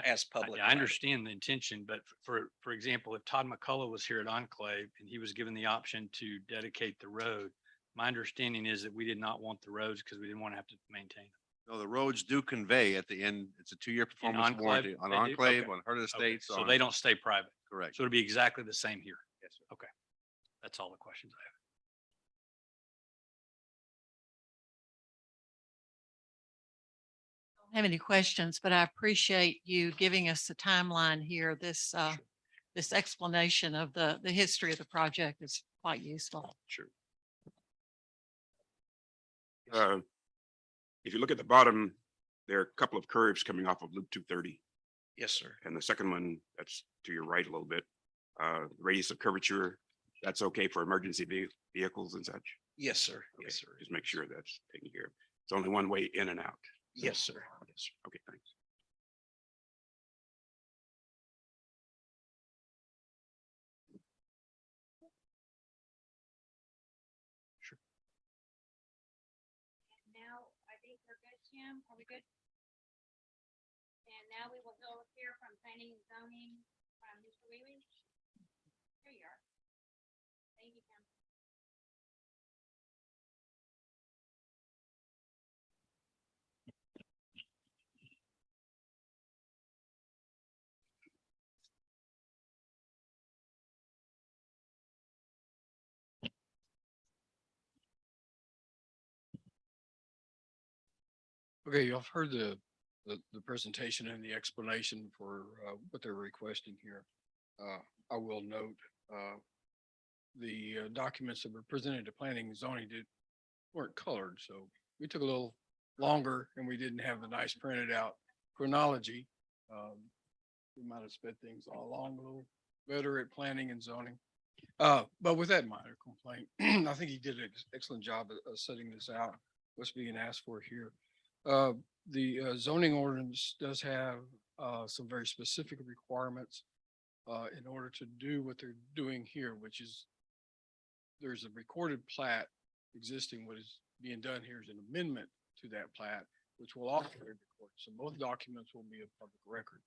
as public. I understand the intention, but for example, if Todd McCullough was here at Enclave and he was given the option to dedicate the road, my understanding is that we did not want the roads because we didn't want to have to maintain them. no, the roads do convey at the end. It's a 2-year performance Enclave, warranty on they do? Enclave, Okay. on Heart of the Okay, States. so on- they don't stay private. Correct. So it'll be exactly the same here. Yes, sir. Okay. That's all the questions I have. Don't have any questions, but I appreciate you giving us the timeline here. This explanation of the history of the project is quite useful. Sure. If you look at the bottom, there are a couple of curves coming off of Loop 230. Yes, sir. And the second one, that's to your right a little bit. Radius of curvature, that's okay for emergency vehicles and such. Yes, sir. Okay, Yes, sir. just make sure that's taken care of. It's only one way in and out. Yes, sir. Yes, sir. Okay, thanks. Now, I think we're good, Jim. Are we good? And now we will go hear from planning and zoning, Mr. Wheelie. Here you are. Thank you, Tim. Okay, y'all have heard the presentation and the explanation for what they're requesting here. I will note the documents that were presented to planning and zoning weren't colored, so we took a little longer and we didn't have the nice printed out chronology. We might have sped things along a little better at planning and zoning. But with that minor complaint, I think he did an excellent job of setting this out, what's being asked for here. The zoning ordinance does have some very specific requirements in order to do what they're doing here, which is there's a recorded plat existing. What is being done here is an amendment to that plat, which will also be recorded. So both documents will be a public record.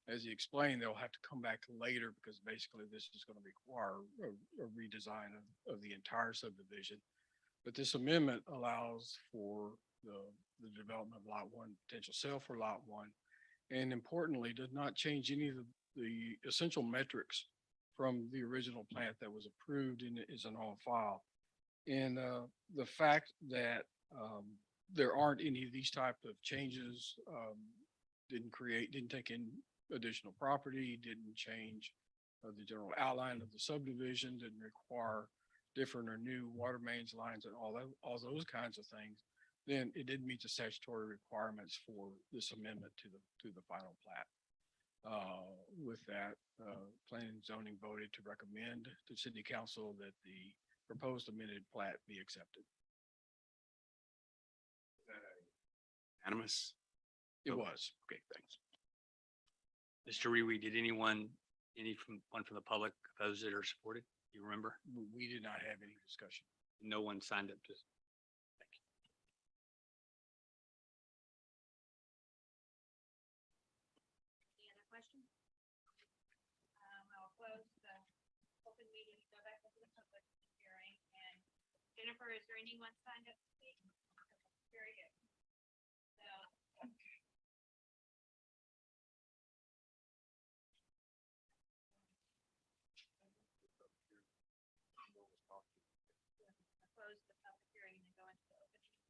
As he explained, they'll have to come back later because basically this is going to require a redesign of the entire subdivision. But this amendment allows for the development of lot one, potential sale for lot one. And importantly, does not change any of the essential metrics from the original plat that was approved and is on file. And the fact that there aren't any of these type of changes, didn't take in additional property, didn't change the general outline of the subdivision, didn't require different or new water mains, lines, and all those kinds of things, then it did meet the statutory requirements for this amendment to the final plat. With that, planning and zoning voted to recommend to city council that the proposed amended plat be accepted. Unanimous? It was. Okay, thanks. Mr. Rewe, did one from the public oppose it or support it? You remember? We did not have any discussion. No one signed up to. Any other questions? I'll close the open meeting, go back to the public hearing, and Jennifer, is there anyone signed up to speak? Very good. So. Close the public hearing and then go into the open meeting.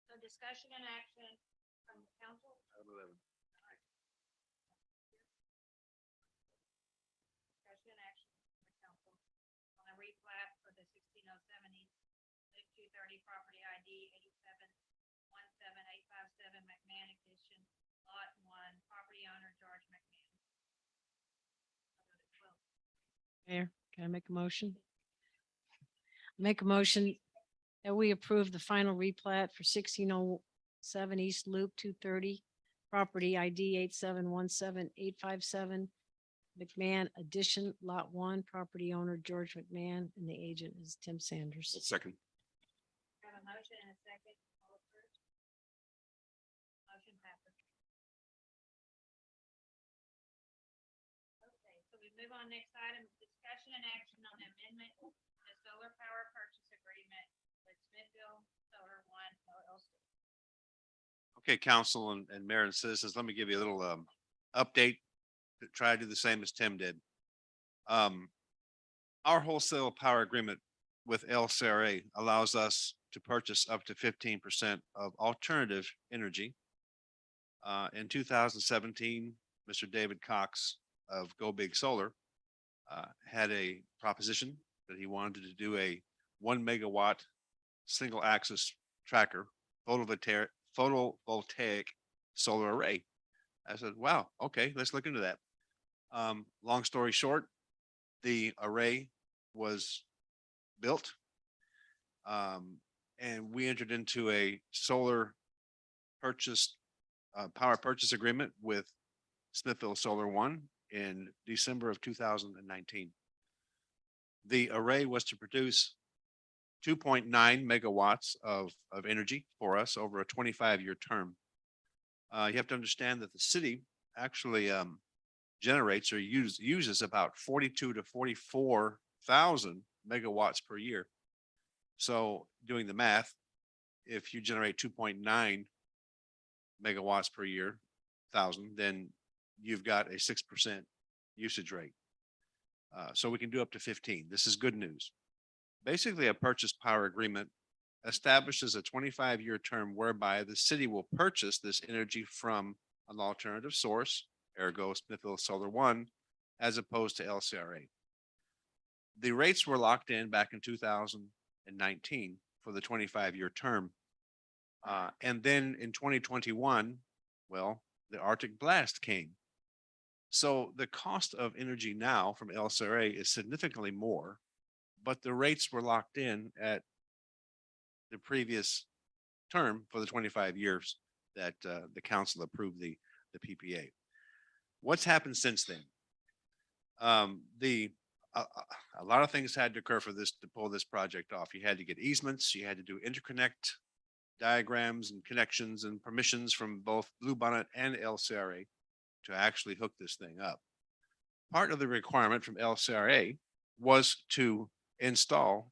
So discussion and action from the council. Discussion and action from the council on a replat for the 1607 East Loop 230 property ID 87178557 McMahon Edition, Lot 1, property owner George McMahon. Mayor, can I make a motion? Make a motion that we approve the final replat for 1607 East Loop 230, property ID 87178557, McMahon Addition, Lot 1, property owner George McMahon, and the agent is Tim Sanders. Second. Have a motion and a second. All approved? Motion passes. Okay, so we move on next item, discussion and action on the amendment to the solar power purchase agreement with Smithville Solar One LLC. Okay, council and mayor and citizens, let me give you a little update to try to do the same as Tim did. Our wholesale power agreement with LCRA allows us to purchase up to 15% of alternative energy. In 2017, Mr. David Cox of Go Big Solar had a proposition that he wanted to do a 1 megawatt single axis tracker photovoltaic solar array. I said, wow, okay, let's look into that. Long story short, the array was built. And we entered into a solar purchase, power purchase agreement with Smithville Solar One in December of 2019. The array was to produce 2.9 megawatts of energy for us over a 25-year term. You have to understand that the city actually generates or uses about 42 to 44,000 megawatts per year. So doing the math, if you generate 2.9 megawatts per year, then you've got a 6% usage rate. So we can do up to 15. This is good news. Basically, a purchase power agreement establishes a 25-year term whereby the city will purchase this energy from an alternative source, ergo Smithville Solar One, as opposed to LCRA. The rates were locked in back in 2019 for the 25-year term. And then in 2021, well, the Arctic blast came. So the cost of energy now from LCRA is significantly more, but the rates were locked in at the previous term for the 25 years that the council approved the PPA. What's happened since then? The a lot of things had to occur for this, to pull this project off. You had to get easements, you had to do interconnect diagrams and connections and permissions from both Bluebonnet and LCRA to actually hook this thing up. Part of the requirement from LCRA was to install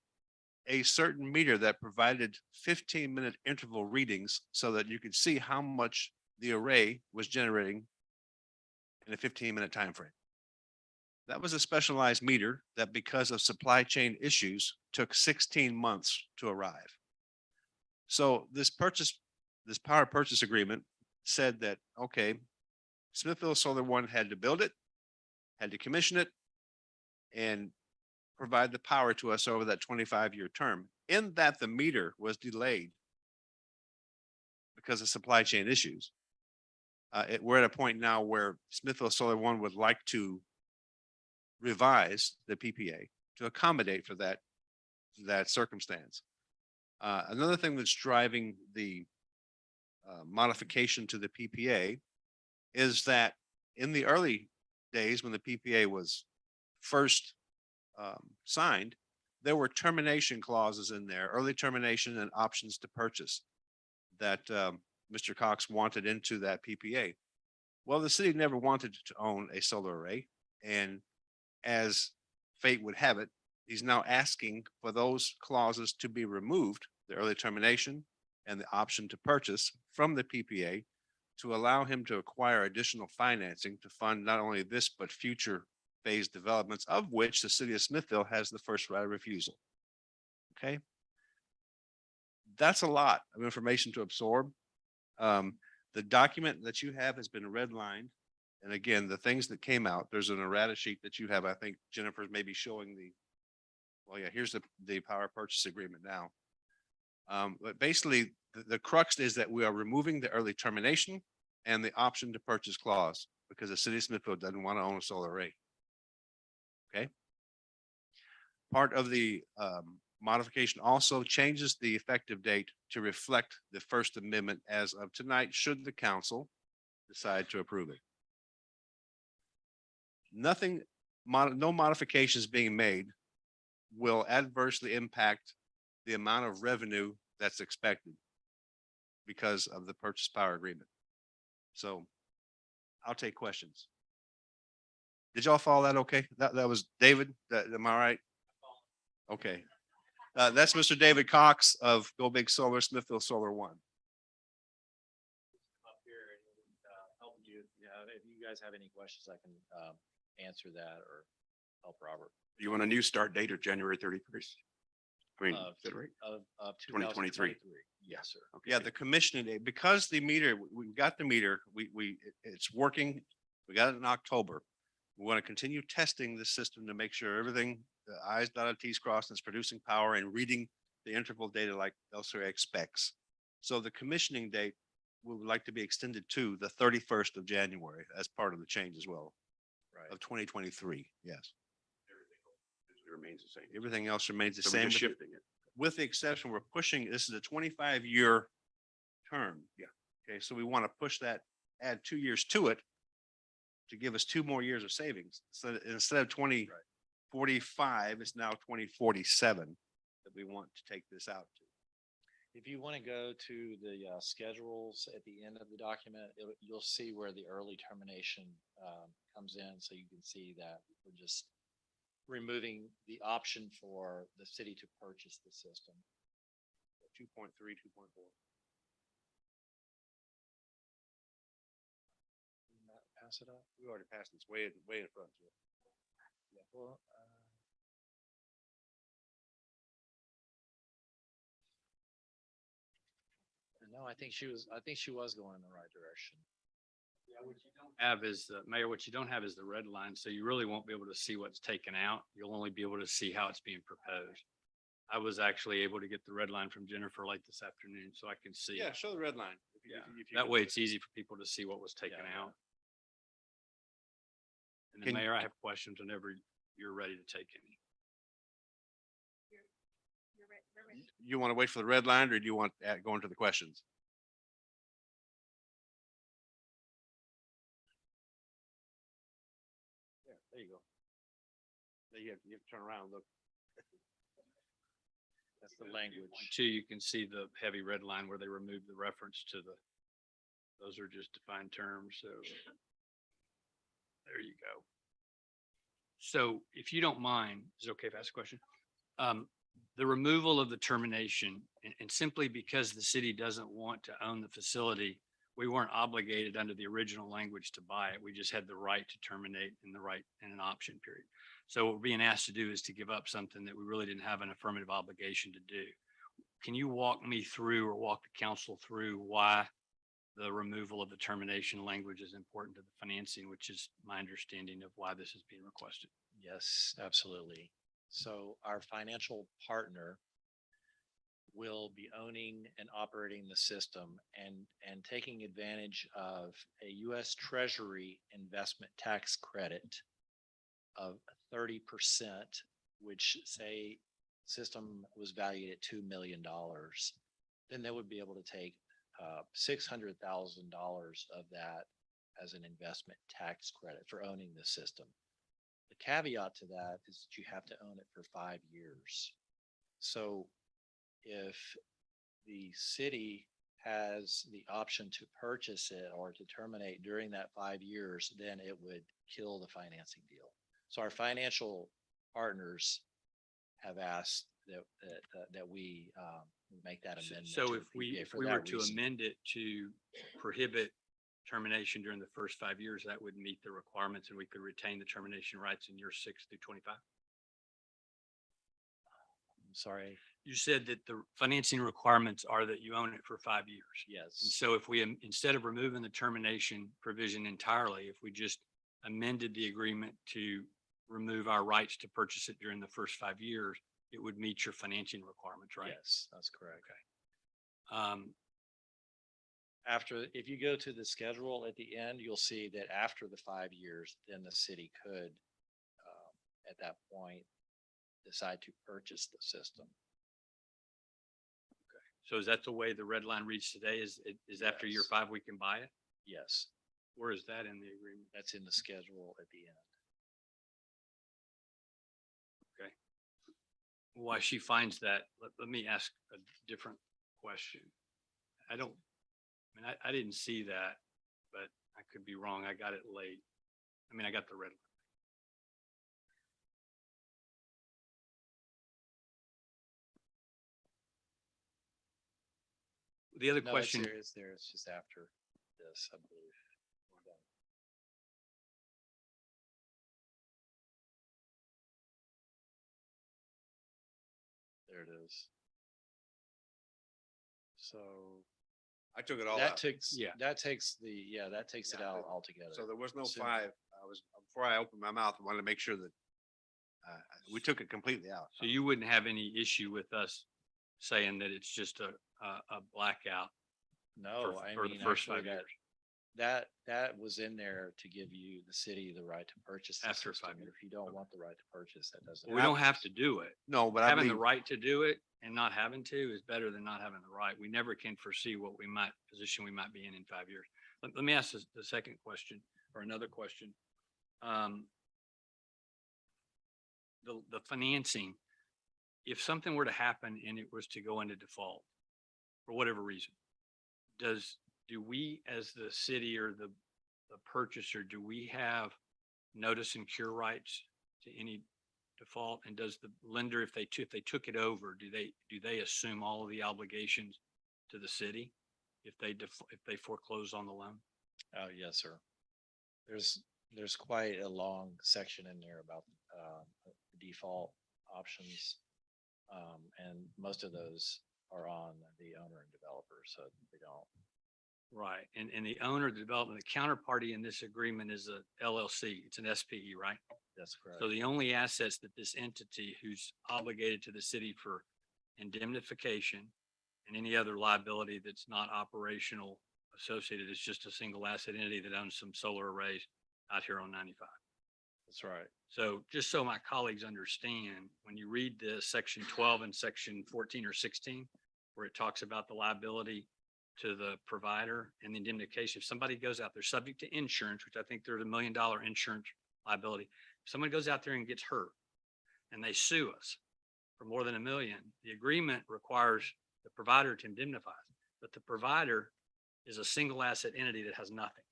a certain meter that provided 15-minute interval readings so that you could see how much the array was generating in a 15-minute time frame. That was a specialized meter that, because of supply chain issues, took 16 months to arrive. So this power purchase agreement said that, okay, Smithville Solar One had to build it, had to commission it, and provide the power to us over that 25-year term. In that, the meter was delayed because of supply chain issues. We're at a point now where Smithville Solar One would like to revise the PPA to accommodate for that circumstance. Another thing that's driving the modification to the PPA is that in the early days when the PPA was first signed, there were termination clauses in there, early termination and options to purchase that Mr. Cox wanted into that PPA. Well, the city never wanted to own a solar array, and as fate would have it, he's now asking for those clauses to be removed, the early termination and the option to purchase from the PPA, to allow him to acquire additional financing to fund not only this, but future phase developments, of which the city of Smithville has the first right of refusal. Okay. That's a lot of information to absorb. The document that you have has been redlined. And again, the things that came out, there's an errata sheet that you have. I think Jennifer's maybe showing well, yeah, here's the power purchase agreement now. But basically the crux is that we are removing the early termination and the option to purchase clause because the city of Smithville doesn't want to own a solar array. Okay. Part of the modification also changes the effective date to reflect the First Amendment as of tonight, should the council decide to approve it. No modifications being made will adversely impact the amount of revenue that's expected because of the purchase power agreement. So I'll take questions. Did y'all follow that? Okay. That was David. Am I right? Okay. That's Mr. David Cox of Go Big Solar, Smithville Solar One. Up here and help you. Yeah, if you guys have any questions, I can answer that or help Robert. Do you want a new start date of January 31st? I mean, is that right? Of 2023. Yes, sir. Okay. Yeah, the commissioning date, because the meter, we got the meter, it's working. We got it in October. We want to continue testing the system to make sure everything, the I's dotted, T's crossed, and it's producing power and reading the interval data like LCRA expects. So the commissioning date, we would like to be extended to the 31st of January as part of the change as well. Right. Of 2023, yes. It remains the same. Everything else remains the So we're same. just with the- shifting it. With the exception, we're pushing, this is a 25-year term. Yeah. Okay, so we want to push that, add 2 years to it to give us 2 more years of savings. So instead of 2045, it's now 2047 that we want to take this out to. If you want to go to the schedules at the end of the document, you'll see where the early termination comes in. So you can see that we're just removing the option for the city to purchase the system. 2.3, 2.4. Pass it up. We already passed this way in front. Yeah, well, no, I think she was going in the right direction. Yeah, what you don't have is Mayor, what you don't have is the red line. So you really won't be able to see what's taken out. You'll only be able to see how it's being proposed. I was actually able to get the red line from Jennifer late this afternoon, so I can see. Yeah, show the red line. Yeah, that way it's easy for people to see what was taken Yeah. out. And then Can- Mayor, I have questions whenever you're ready to take any. You want to wait for the red line, or do you want to go into the questions? There you go. There you have to turn around and look. That's the language. Two, you can see the heavy red line where they removed the reference to the, those are just defined terms, so there you go. So if you don't mind, is it okay if I ask a question? The removal of the termination, and simply because the city doesn't want to own the facility, we weren't obligated under the original language to buy it. We just had the right to terminate in an option period. So what we're being asked to do is to give up something that we really didn't have an affirmative obligation to do. Can you walk me through or walk the council through why the removal of the termination language is important to the financing, which is my understanding of why this is being requested? Yes, absolutely. So our financial partner will be owning and operating the system and taking advantage of a US Treasury investment tax credit of 30%, which say system was valued at $2 million. Then they would be able to take $600,000 of that as an investment tax credit for owning the system. The caveat to that is that you have to own it for 5 years. So if the city has the option to purchase it or to terminate during that 5 years, then it would kill the financing deal. So our financial partners have asked that we make that amendment. So to if the we, PPA if for we that were to reason. amend it to prohibit termination during the first 5 years, that would meet the requirements and we could retain the termination rights in years 6 through 25. I'm sorry. You said that the financing requirements are that you own it for 5 years. And Yes. so if we, instead of removing the termination provision entirely, if we just amended the agreement to remove our rights to purchase it during the first 5 years, it would meet your financing requirements, right? Yes, that's correct. Um, After, if you go to the schedule at the end, you'll see that after the 5 years, then the city could, at that point, decide to purchase the system. so is that the way the red line reads today? Is after year Yes. 5, we can buy it? Yes, Where is that in the agreement? that's in the schedule at the end. Okay. Why she finds that, let me ask a different question. I mean, I didn't see that, but I could be wrong. I got it late. I mean, I got the red line. The other No, question, it's there. It's just after this, I believe. We're done. There it is. So I took it all that out. takes, Yeah. that takes that takes it Yeah, out but- altogether. So there was no So- 5. Before I opened my mouth, I wanted to make sure that we took it completely out. so you wouldn't have any issue with us saying that it's just a blackout No, for, I for the mean, first actually 5 years? that was in there to give you, the city, the right to purchase the After 5 system. And years. if you don't want the right to purchase, that doesn't. We don't have to do it. No, but I Having the believe, right to do it and not having to is better than not having the right. We never can foresee what position we might be in 5 years. Let me ask the second question or another question. The financing, if something were to happen and it was to go into default for whatever reason, do we as the city or the purchaser, do we have notice and cure rights to any default? And does the lender, if they took it over, do they assume all of the obligations to the city if they foreclose on the loan? Oh, yes, sir. There's quite a long section in there about default options. And most of those are on the owner and developer, so they don't. Right. And the owner of the development, the counterparty in this agreement is a LLC. It's an SPE, right? That's correct. So the only assets that this entity who's obligated to the city for indemnification and any other liability that's not operational associated is just a single asset entity that owns some solar arrays out here on 95. That's right. So just so my colleagues understand, when you read this section 12 and section 14 or 16, where it talks about the liability to the provider and the indemnification, if somebody goes out there subject to insurance, which I think there's $1 million insurance liability, if someone goes out there and gets hurt and they sue us for more than $1 million, the agreement requires the provider to indemnify us, but the provider is a single asset entity that has nothing.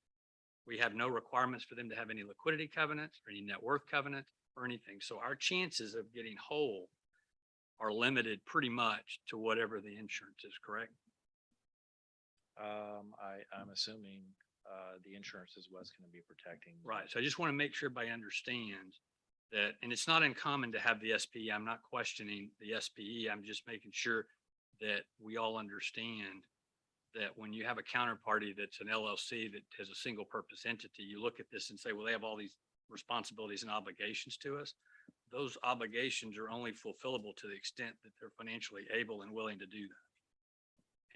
We have no requirements for them to have any liquidity covenants or any net worth covenant or anything. So our chances of getting whole are limited pretty much to whatever the insurance is, correct? I'm assuming, the insurance is what's going to be protecting. Right. So I just want to make sure everybody understands that, and it's not uncommon to have the SPE. I'm not questioning the SPE. I'm just making sure that we all understand that when you have a counterparty that's an LLC that has a single purpose entity, you look at this and say, well, they have all these responsibilities and obligations to us. Those obligations are only fulfillable to the extent that they're financially able and willing to do that.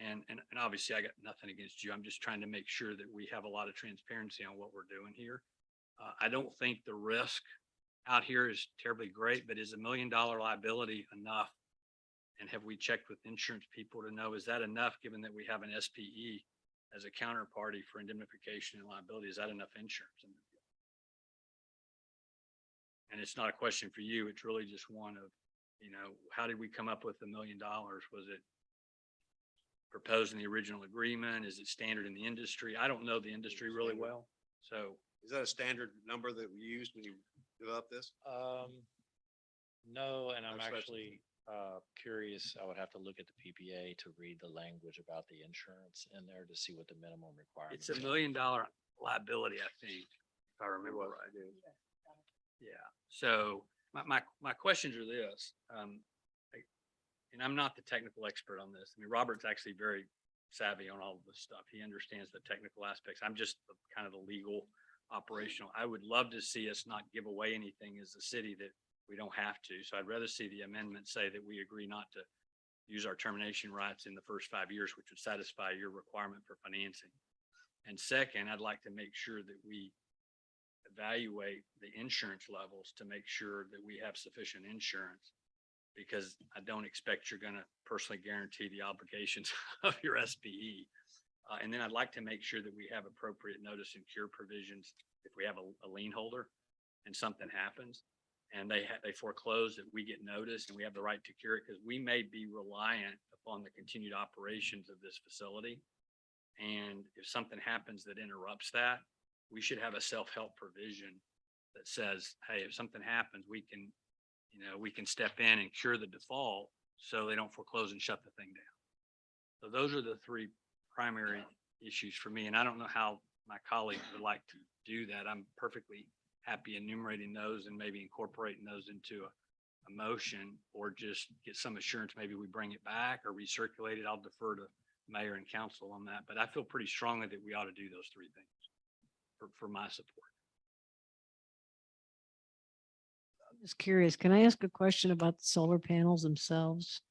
And obviously I got nothing against you. I'm just trying to make sure that we have a lot of transparency on what we're doing here. I don't think the risk out here is terribly great, but is $1 million liability enough? And have we checked with insurance people to know, is that enough, given that we have an SPE as a counterparty for indemnification and liability? Is that enough insurance? And it's not a question for you. It's really just one of, how did we come up with $1 million? Was it proposed in the original agreement? Is it standard in the industry? I don't know the industry really well. So Is that a standard number that we used when you developed this? No, and I'm That's actually curious. I would have to look at the PPA to read the language about the insurance in there to see what the minimum requirements. it's $1 million liability, I think, if I remember right. Yeah. So my questions are this, and I'm not the technical expert on this. I mean, Robert's actually very savvy on all of this stuff. He understands the technical aspects. I'm just kind of the legal operational. I would love to see us not give away anything as a city that we don't have to. So I'd rather see the amendment say that we agree not to use our termination rights in the first 5 years, which would satisfy your requirement for financing. And second, I'd like to make sure that we evaluate the insurance levels to make sure that we have sufficient insurance, because I don't expect you're going to personally guarantee the obligations of your SPE. And then I'd like to make sure that we have appropriate notice and cure provisions if we have a lien holder and something happens and they foreclose, that we get notice and we have the right to cure it, because we may be reliant upon the continued operations of this facility. And if something happens that interrupts that, we should have a self-help provision that says, hey, if something happens, we can step in and cure the default so they don't foreclose and shut the thing down. So those are the three primary issues for me. And I don't know how my colleagues would like to do that. I'm perfectly happy enumerating those and maybe incorporating those into a motion, or just get some assurance. Maybe we bring it back or recirculate it. I'll defer to mayor and council on that, but I feel pretty strongly that we ought to do those three things for my support. I'm just curious, can I ask a question about the solar panels themselves?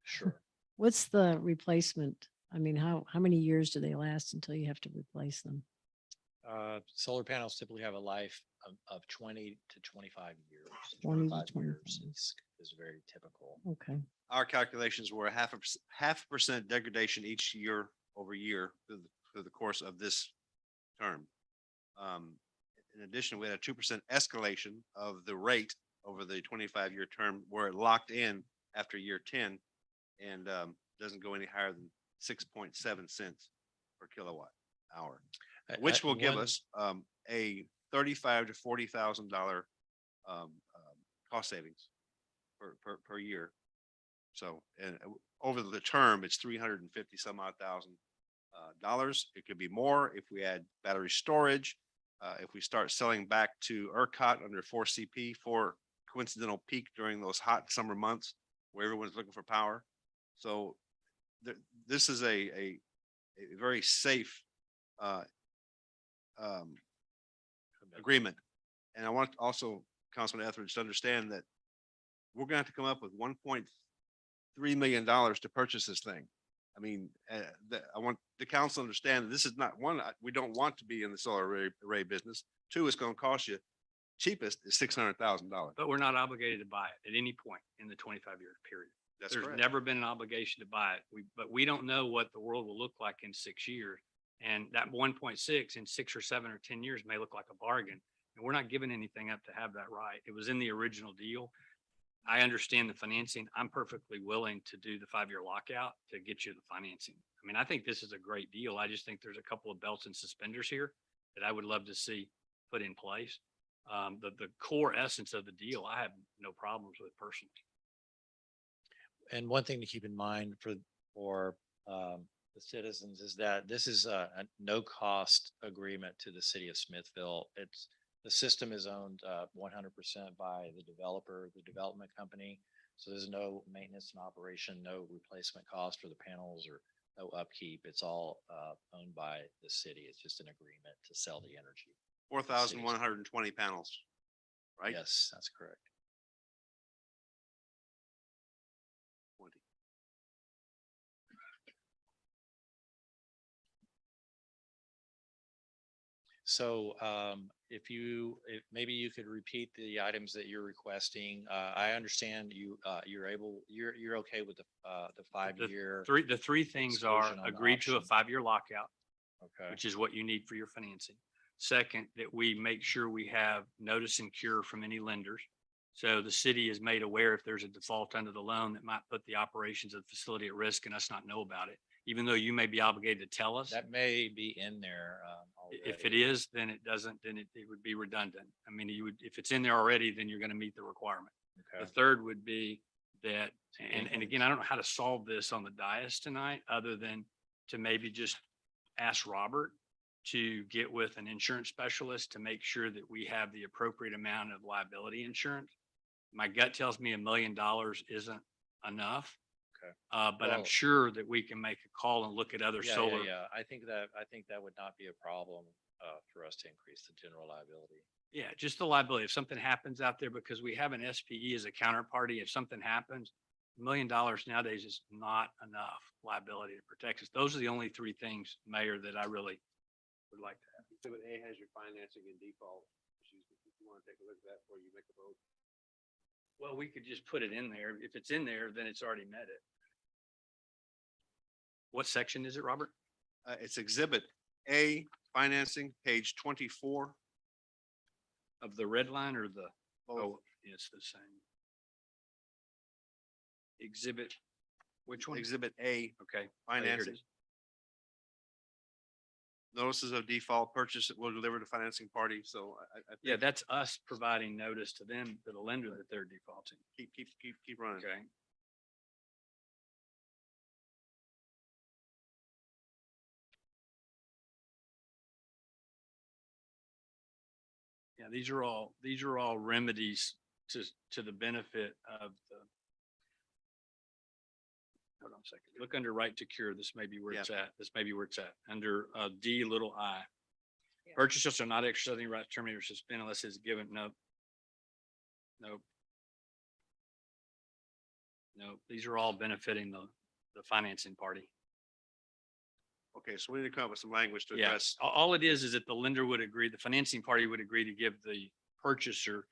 Sure. What's the replacement? I mean, how many years do they last until you have to replace them? Solar panels typically have a life of 20 to 25 years. 20 to 25 years 25. is very typical. Okay. Our calculations were a half a percent degradation each year over year through the course of this term. In addition, we had a 2% escalation of the rate over the 25-year term, where it locked in after year 10 and doesn't go any higher than 6.7 cents per kilowatt hour, which will give us a $35,000 to $40,000 cost savings per year. So, and over the term, it's 350 some odd thousand dollars. It could be more if we add battery storage. If we start selling back to ERCOT under 4CP for coincidental peak during those hot summer months where everyone's looking for power. So this is a very safe agreement. And I want also Councilman Etheridge to understand that we're going to have to come up with $1.3 million to purchase this thing. I mean, I want the council to understand that this is not one, we don't want to be in the solar array business. Two, it's going to cost you, cheapest is $600,000. But we're not obligated to buy it at any point in the 25-year period. That's There's correct. never been an obligation to buy it. But we don't know what the world will look like in 6 years. And that 1.6 in 6 or 7 or 10 years may look like a bargain. And we're not giving anything up to have that right. It was in the original deal. I understand the financing. I'm perfectly willing to do the 5-year lockout to get you the financing. I mean, I think this is a great deal. I just think there's a couple of belts and suspenders here that I would love to see put in place. The core essence of the deal, I have no problems with personally. And one thing to keep in mind for the citizens is that this is a no cost agreement to the city of Smithville. The system is owned 100% by the developer, the development company. So there's no maintenance and operation, no replacement cost for the panels or no upkeep. It's all owned by the city. It's just an agreement to sell the energy. 4,120 panels, right? Yes, that's correct. 20. So if maybe you could repeat the items that you're requesting. I understand you're okay with the 5-year. The three things are exclusion on the agree to a option. 5-year lockout, Okay. which is what you need for your financing. Second, that we make sure we have notice and cure from any lenders. So the city is made aware if there's a default under the loan that might put the operations of the facility at risk and us not know about it, even though you may be obligated to tell us. That may be in there. If it already. is, then it doesn't, then it would be redundant. I mean, if it's in there already, then you're going to meet the requirement. Okay. The third would be that, and again, I don't know how to solve this on the dais tonight, other than to maybe just ask Robert to get with an insurance specialist to make sure that we have the appropriate amount of liability insurance. My gut tells me $1 million isn't enough. Okay. But I'm Well- sure that we can make a call and look at other Yeah, solar. Yeah. I think that would not be a problem for us to increase the general liability. Yeah, just the liability. If something happens out there, because we have an SPE as a counterparty, if something happens, $1 million nowadays is not enough liability to protect us. Those are the only three things, Mayor, that I really would like to have. Exhibit A has your financing and default issues. If you want to take a look at that before you make a vote. Well, we could just put it in there. If it's in there, then it's already met it. What section is it, Robert? It's Exhibit A, financing, page 24. Of the red line or the, Both. oh, it's the same. Exhibit, which one? Exhibit A, Okay. oh, here it financing. is. Notices of default purchase will deliver to financing party. So I Yeah, think that's us providing notice to them, to the lender that they're defaulting. keep running. Okay. Yeah, these are all remedies to the benefit of the. Hold on a second. Look under right to cure. This may be where Yeah. it's at. This may be where it's at. Under D little I. Yeah. Purchasers shall not exercise any right to terminate or suspend unless it's given. Nope. Nope. Nope. These are all benefiting the financing party. Okay, so we need to come up with some language to Yeah, address. all it is that the lender would agree, the financing party would agree to give the purchaser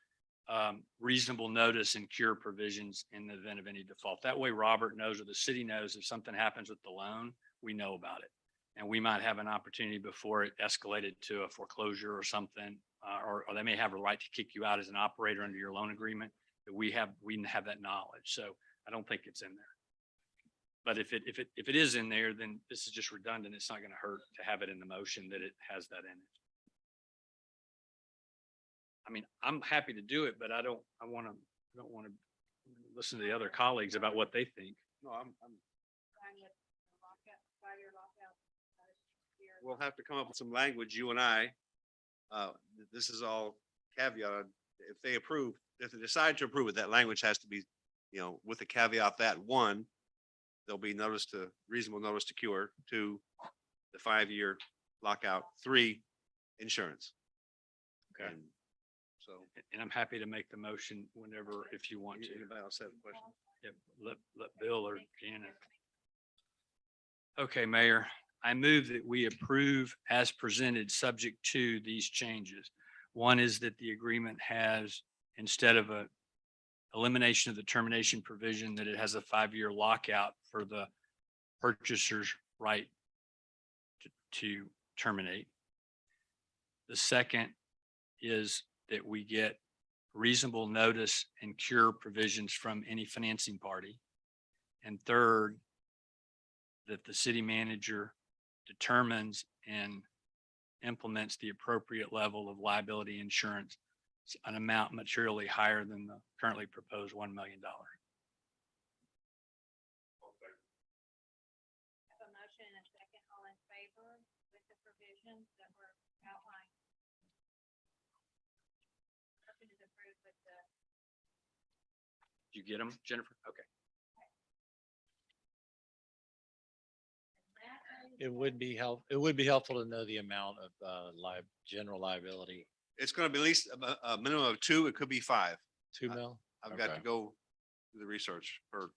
reasonable notice and cure provisions in the event of any default. That way Robert knows, or the city knows, if something happens with the loan, we know about it. And we might have an opportunity before it escalated to a foreclosure or something, or they may have a right to kick you out as an operator under your loan agreement, that we have that knowledge. So I don't think it's in there. But if it is in there, then this is just redundant. It's not going to hurt to have it in the motion that it has that in it. I mean, I'm happy to do it, but I don't want to listen to the other colleagues about what they think. No, we'll have to come up with some language, you and I. This is all caveat. If they decide to approve it, that language has to be, with the caveat that 1, there'll be reasonable notice to cure. 2, the 5-year lockout. 3, insurance. Okay. And so. And I'm happy to make the motion whenever, if you want to. Anybody else have a question? Yep, let Bill or Janet. Okay, Mayor, I move that we approve as presented, subject to these changes. One is that the agreement has, instead of a elimination of the termination provision, that it has a 5-year lockout for the purchaser's right to terminate. The second is that we get reasonable notice and cure provisions from any financing party. And third, that the city manager determines and implements the appropriate level of liability insurance, an amount materially higher than the currently proposed $1 million. Have a motion and a second, all in favor with the provisions that were outlined. Motion is approved with the Did you get them, Jennifer? Okay. It would be it would be helpful to know the amount of general liability. It's gonna be at least a minimum of 2, it could be 5. 2 mil? I've got to Okay. go do the research for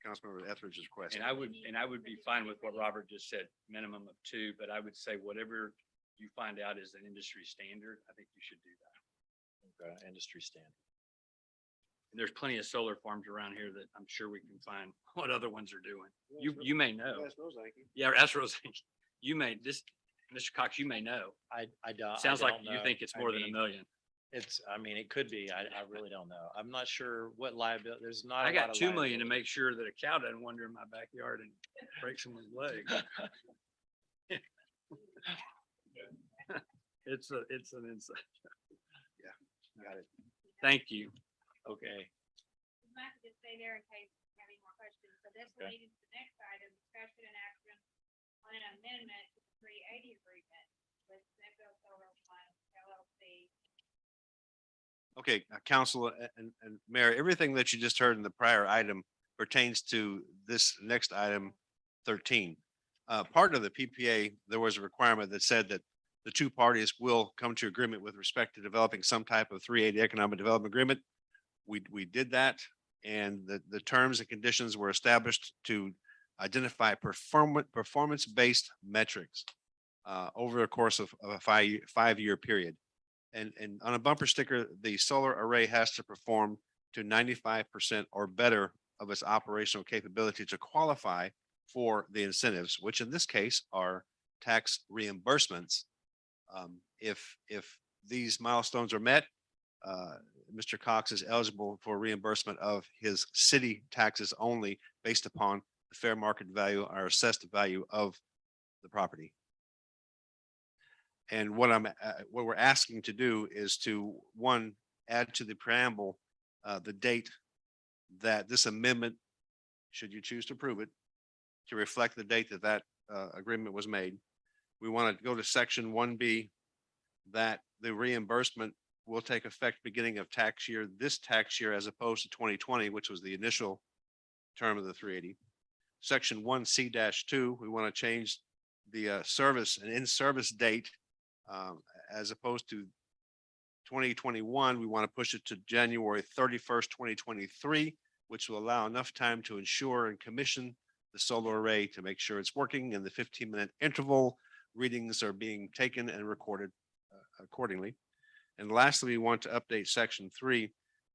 Councilmember Etheridge's request. And I would be fine with what Robert just said, minimum of 2, but I would say whatever you find out is an industry standard, I think you should do that. Okay, industry standard. And there's plenty of solar farms around here that I'm sure we can find what other ones are doing. You may know. Yeah, that's Roseanne. You may, Mr. Cox, you may know. I don't. Sounds I like don't you know. think it's I more than mean, $1 million. I mean, it could be. I really don't know. I'm not sure what liability, there's not. I a got lot of 2 million to liability. make sure that a cow doesn't wander in my backyard and break someone's leg. It's an insight. Got it. Thank you. Okay. You might have to just stay there in case you have any more questions. So this Okay. leads to the next item, discussion and action on an amendment to the 380 agreement with Smithville Solar One LLC. Okay, Council and Mayor, everything that you just heard in the prior item pertains to this next item 13. Part of the PPA, there was a requirement that said that the two parties will come to agreement with respect to developing some type of 380 economic development agreement. We did that, and the terms and conditions were established to identify performance-based metrics over the course of a five-year period. And on a bumper sticker, the solar array has to perform to 95% or better of its operational capability to qualify for the incentives, which in this case are tax reimbursements. If these milestones are met, Mr. Cox is eligible for reimbursement of his city taxes only based upon the fair market value or assessed value of the property. And what we're asking to do is to, one, add to the preamble, the date that this amendment, should you choose to approve it, to reflect the date that agreement was made. We want to go to section 1B, that the reimbursement will take effect beginning of this tax year, as opposed to 2020, which was the initial term of the 380. Section 1C-2, we want to change the service and in-service date. As opposed to 2021, we want to push it to January 31st, 2023, which will allow enough time to ensure and commission the solar array to make sure it's working in the 15-minute interval. Readings are being taken and recorded accordingly. And lastly, we want to update section 3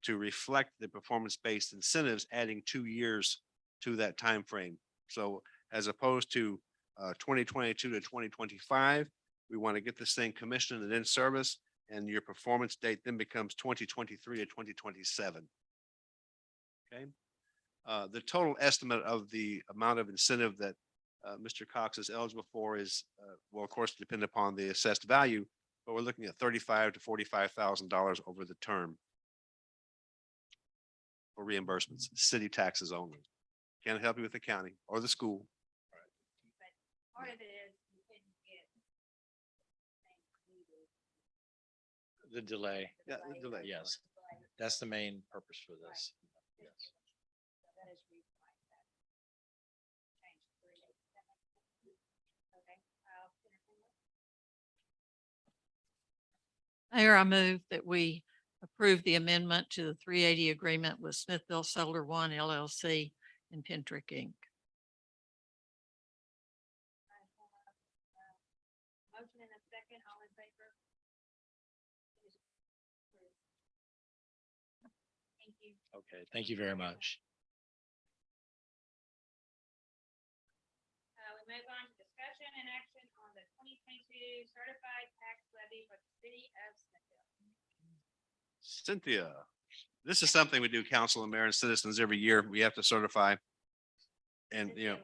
to reflect the performance-based incentives, adding 2 years to that time frame. So as opposed to 2022 to 2025, we want to get this thing commissioned and in service, and your performance date then becomes 2023 to 2027. Okay. The total estimate of the amount of incentive that Mr. Cox is eligible for is, will of course depend upon the assessed value, but we're looking at $35,000 to $45,000 over the term for reimbursements, city taxes only. Can't help you with the county or the school. But part of it is you couldn't get things needed. The delay. Yeah, the delay. Yes, that's the main purpose for this. Yes. So that is reason why that changed to 380. Okay, I'll entertain it. Mayor, I move that we approve the amendment to the 380 agreement with Smithville Solar One LLC and Pentrick Inc. Motion in a second, all in favor? It is approved. Thank you. Okay, thank you very much. We move on to discussion and action on the 2022 certified tax levy for the city of Smithville. Cynthia, this is something we do, council and mayor and citizens every year. We have to certify. And, yeah,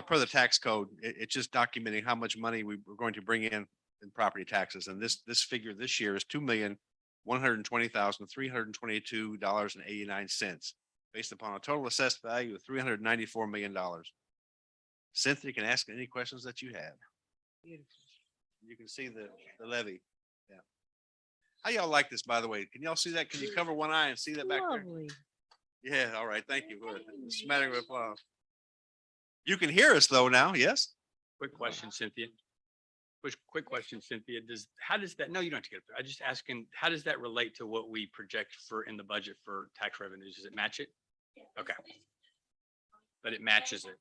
per the tax code, it's just documenting how much money we're going to bring in property taxes. And this figure this year is $2,120,322.89, based upon a total assessed value of $394 million. Cynthia, you can ask any questions that you have. You can see the levy. Yeah. How y'all like this, by the way? Can y'all see that? Can you cover one eye and see that back there? Lovely. Yeah, all right, thank you. Smattering of applause. You can hear us though now, yes? Quick question, Cynthia. Quick question, Cynthia. How does that, no, you don't have to get up there. I just asking, how does that relate to what we project for in the budget for tax revenues? Does it match it? Okay. But it matches it.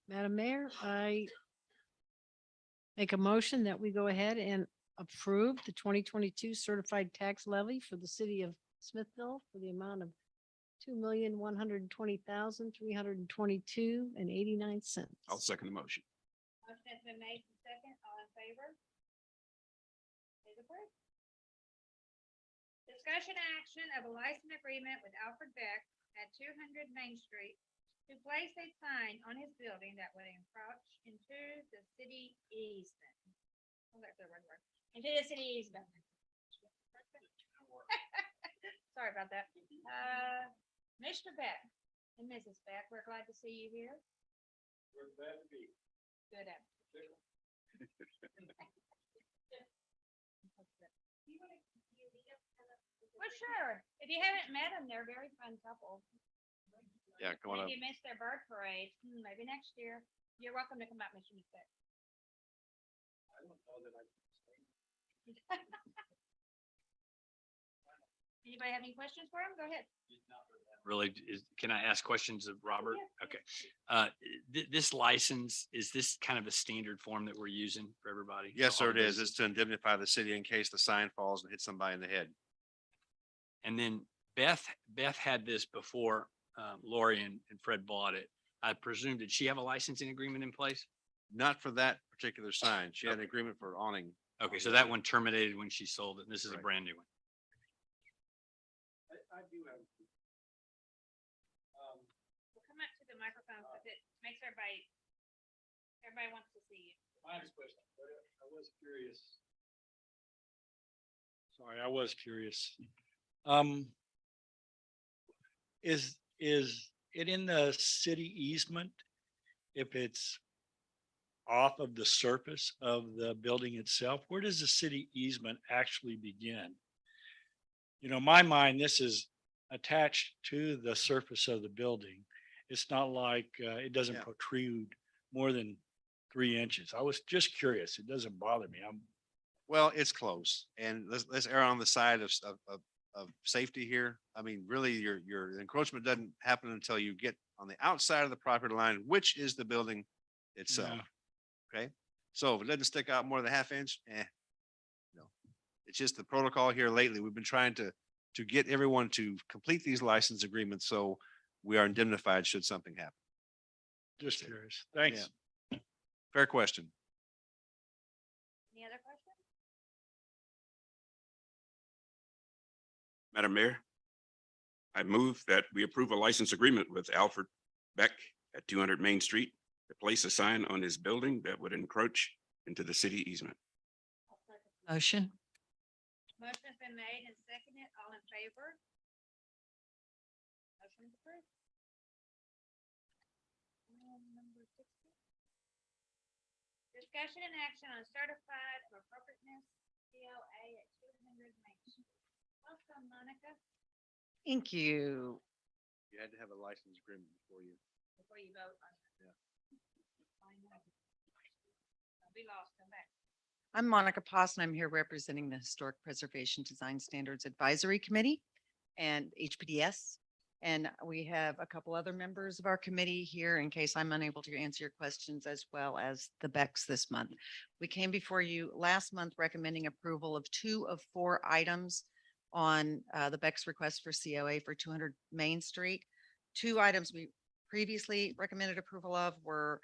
Madam Mayor, I make a motion that we go ahead and approve the 2022 certified tax levy for the city of Smithville for the amount of $2,120,322.89. I'll second the motion. Motion has been made and second. All in favor? Please approve. Discussion action of a license agreement with Alfred Beck at 200 Main Street to place a sign on his building that would encroach into the city easement. Oh, that's the wrong word. Into the city easement. Sorry about that. Mr. Beck and Mrs. Beck, we're glad to see you here. We're glad to be. Good. Well, sure. If you haven't met them, they're a very fun couple. Yeah, come on up. Maybe you missed their bird parade. Maybe next year. You're welcome to come out, Mr. Beck. Anybody have any questions for him? Go ahead. Really, can I ask questions of Robert? Yeah. Okay. This license, is this kind of a standard form that we're using for everybody? Yes, For all sir, it is. businesses? It's to indemnify the city in case the sign falls and hits somebody in the head. And then Beth had this before Lori and Fred bought it. I presume, did she have a licensing agreement in place? Not for that particular sign. She had an Okay. agreement for awning. Okay, so that one terminated when she sold it. This is a Right. brand new one. I do have. We'll come up to the microphone because it makes everybody wants to see you. I was curious. Sorry, I was curious. Is it in the city easement if it's off of the surface of the building itself? Where does the city easement actually begin? My mind, this is attached to the surface of the building. It's not like it doesn't Yeah. protrude more than 3 inches. I was just curious. It doesn't bother me. Well, it's close, and let's err on the side of safety here. I mean, really, your encroachment doesn't happen until you get on the outside of the property line, which is the building itself. Yeah. Okay, so if it doesn't stick out more than a half inch, no. It's just the protocol here lately. We've been trying to get everyone to complete these license agreements, so we are indemnified should something happen. just curious. Thanks. Fair question. Any other questions? Madam Mayor, I move that we approve a license agreement with Alfred Beck at 200 Main Street to place a sign on his building that would encroach into the city easement. Motion. Motion's been made and seconded. All in favor? Motion is approved. Number 60. Discussion and action on certified appropriateness COA at 200 Main Street. Welcome, Monica, Thank you. You had to have a license agreement before you. before you vote on it. Yeah. Don't be lost, come back. I'm Monica Poss, and I'm here representing the Historic Preservation Design Standards Advisory Committee and HPDS. And we have a couple other members of our committee here in case I'm unable to answer your questions, as well as the Becks this month. We came before you last month recommending approval of 2 of 4 items on the Beck's request for COA for 200 Main Street. 2 items we previously recommended approval of were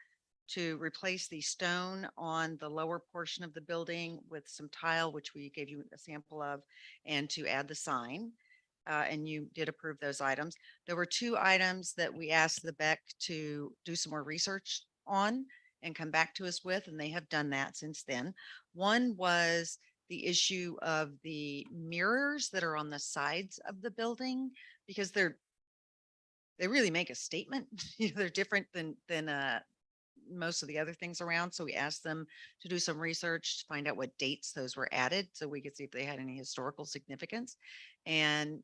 to replace the stone on the lower portion of the building with some tile, which we gave you a sample of, and to add the sign. And you did approve those items. There were two items that we asked the Beck to do some more research on and come back to us with, and they have done that since then. One was the issue of the mirrors that are on the sides of the building, because they really make a statement. They're different than most of the other things around. So we asked them to do some research to find out what dates those were added so we could see if they had any historical significance. And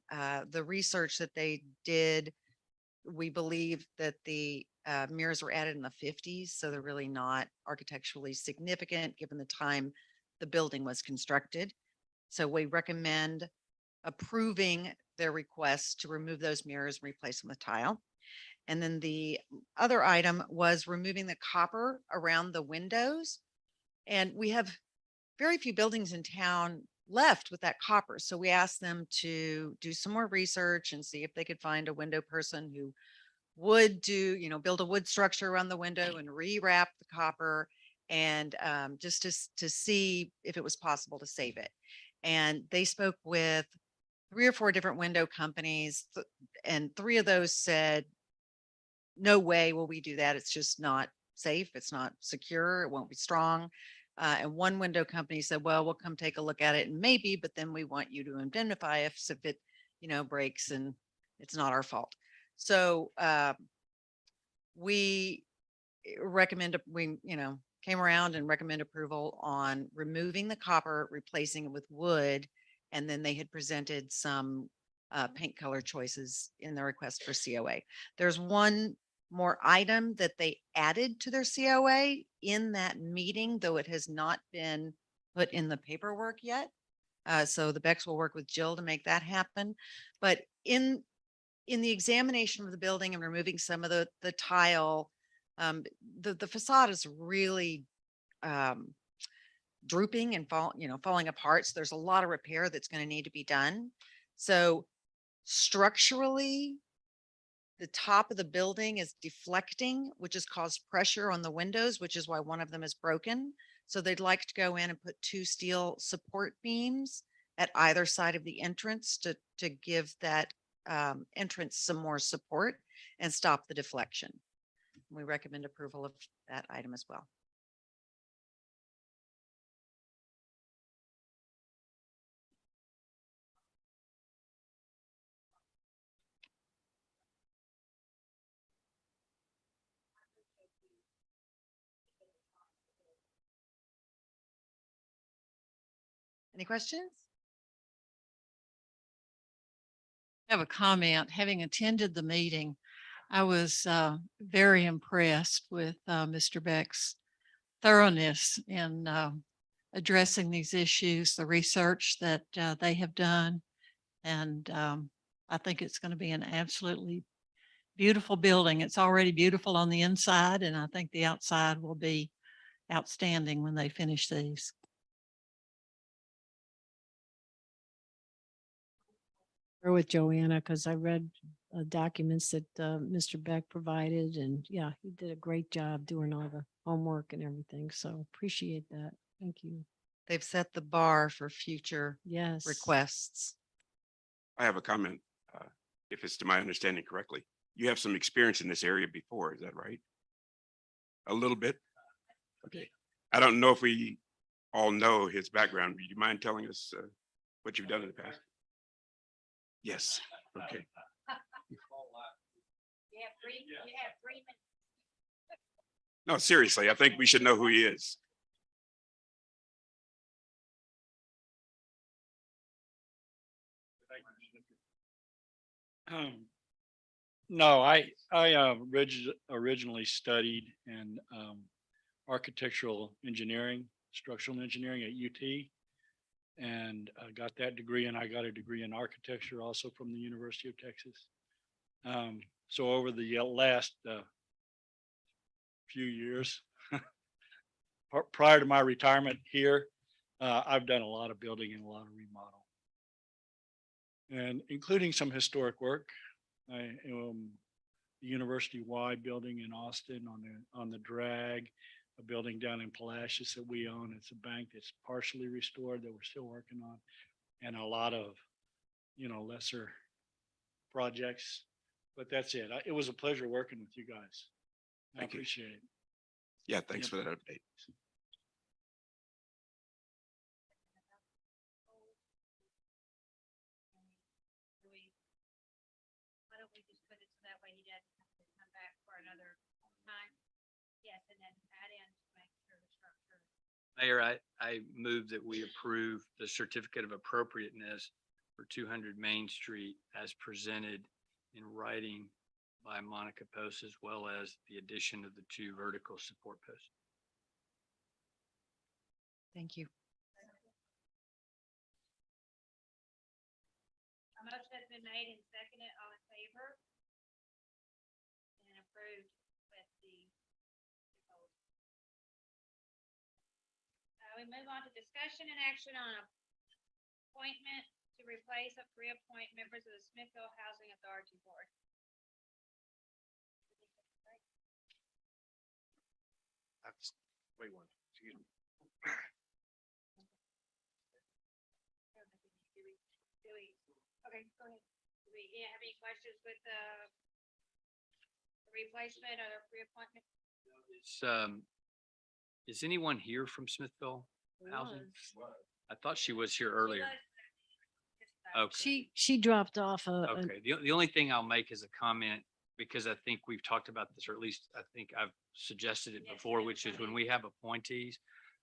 the research that they did, we believe that the mirrors were added in the 50s. So they're really not architecturally significant given the time the building was constructed. So we recommend approving their request to remove those mirrors and replace them with tile. And then the other item was removing the copper around the windows. And we have very few buildings in town left with that copper. So we asked them to do some more research and see if they could find a window person who would do, build a wood structure around the window and rewrap the copper, and just to see if it was possible to save it. And they spoke with 3 or 4 different window companies, and 3 of those said, no way will we do that. It's just not safe. It's not secure. It won't be strong. And one window company said, well, we'll come take a look at it and maybe, but then we want you to indemnify us if it, breaks and it's not our fault. So we came around and recommend approval on removing the copper, replacing it with wood. And then they had presented some paint color choices in the request for COA. There's one more item that they added to their COA in that meeting, though it has not been put in the paperwork yet. So the Becks will work with Jill to make that happen. But in the examination of the building and removing some of the tile, the facade is really drooping and falling apart. So there's a lot of repair that's going to need to be done. So structurally, the top of the building is deflecting, which has caused pressure on the windows, which is why one of them is broken. So they'd like to go in and put 2 steel support beams at either side of the entrance to give that entrance some more support and stop the deflection. We recommend approval of that item as well. Any questions? I have a comment. Having attended the meeting, I was very impressed with Mr. Beck's thoroughness in addressing these issues, the research that they have done. And I think it's going to be an absolutely beautiful building. It's already beautiful on the inside, and I think the outside will be outstanding when they finish these. With Joanna, because I read documents that Mr. Beck provided, and yeah, he did a great job doing all the homework and everything. So appreciate that. Thank you. They've set the bar for future Yes. requests. I have a comment, if it's to my understanding correctly. You have some experience in this area before, is that right? A little bit? Okay. I don't know if we all know his background. Would you mind telling us what you've done in the past? Yes. Okay. No, seriously, I think we should know who he is. No, I originally studied in architectural engineering, structural engineering at UT. And got that degree, and I got a degree in architecture also from the University of Texas. So over the last few years, prior to my retirement here, I've done a lot of building and a lot of remodel, and including some historic work. I the university-wide building in Austin on the drag, a building down in Palacios that we own. It's a bank that's partially restored that we're still working on, and a lot of, lesser projects. But that's it. It was a pleasure working with you guys. I Thank you. appreciate it. Yeah, thanks Yep. for that update. Why don't we just put it so that way he doesn't have to come back for another time? Yes, and then add in to make sure the structure. Mayor, I move that we approve the certificate of appropriateness for 200 Main Street as presented in writing by Monica Post, as well as the addition of the 2 vertical support posts. Thank you. A motion has been made and seconded. All in favor? And approved with the. We move on to discussion and action on appointment to replace or reappoint members of the Smithville Housing Authority Board. Wait one, excuse me. Okay, go ahead. Do we have any questions with the replacement or the reappointment? Is anyone here from Smithville Housing? Was. I thought she was here earlier. Okay. She dropped off Okay, the only thing I'll make is a comment, because I think we've talked about this, or at least I think I've suggested it Yes, before, yes, which is go when ahead. we have appointees,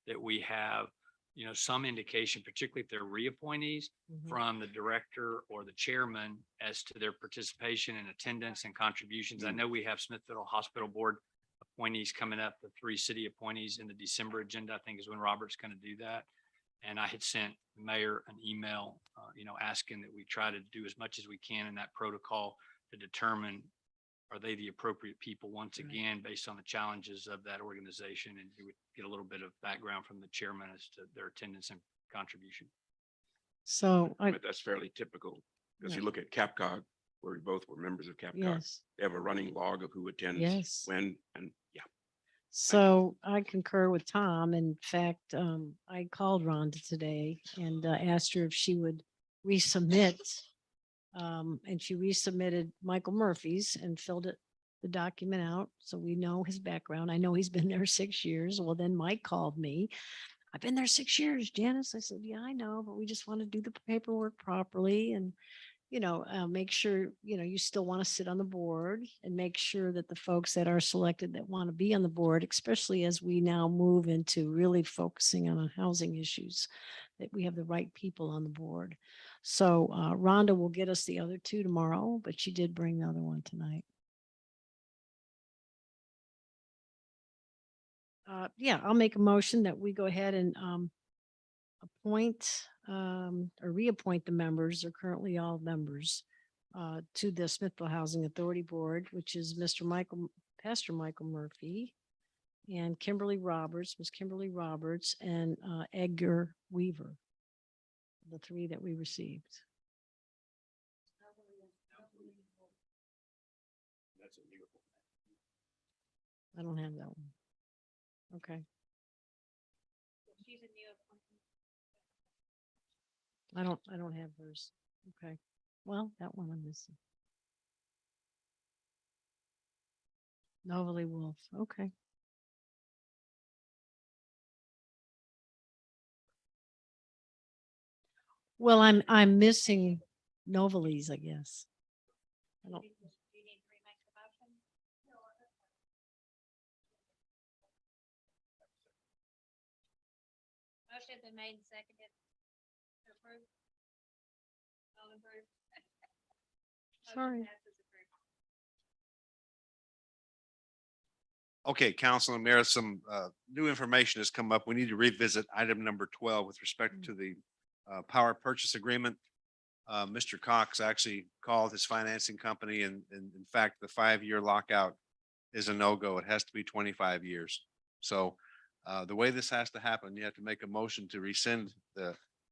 that we have, some indication, particularly if they're reappointees, Mhm. from the director or the chairman as to their participation and attendance and contributions. I know we have Smithville Hospital Board appointees coming up, the 3 city appointees in the December agenda, I think is when Robert's going to do that. And I had sent the mayor an email, asking that we try to do as much as we can in that protocol to determine, are they the appropriate people once Right. again, based on the challenges of that organization, and we would get a little bit of background from the chairman as to their attendance and contribution. So But that's fairly typical, because you Yeah. look at CapCog, where we both were members of CapCog. yes, They have a running log of who attends, yes. when, and yeah. So I concur with Tom. In fact, I called Rhonda today and asked her if she would resubmit. And she resubmitted Michael Murphy's and filled the document out. So we know his background. I know he's been there 6 years. Well, then Mike called me. I've been there 6 years, Janice. I said, yeah, I know, but we just want to do the paperwork properly and, make sure, you still want to sit on the board and make sure that the folks that are selected that want to be on the board, especially as we now move into really focusing on housing issues, that we have the right people on the board. So Rhonda will get us the other 2 tomorrow, but she did bring the other one tonight. Yeah, I'll make a motion that we go ahead and appoint or reappoint the members. They're currently all members to the Smithville Housing Authority Board, which is Pastor Michael Murphy and Kimberly Roberts, Miss Kimberly Roberts, and Edgar Weaver, the 3 that we received. That's a new I don't have that one. Okay. She's a new appointment. I don't have hers. Okay. Well, that one I'm missing. Novalee Wolf. Okay. Well, I'm missing Novalee's, I guess. I don't, Do you need to remake the motion? Motion has been made and seconded. To approve. All approved. Motion Sorry. passes approved. Okay, Council and Mayor, some new information has come up. We need to revisit item number 12 with respect to the power purchase agreement. Mr. Cox actually called his financing company and in fact, the 5-year lockout is a no-go. It has to be 25 years. So the way this has to happen, you have to make a motion to rescind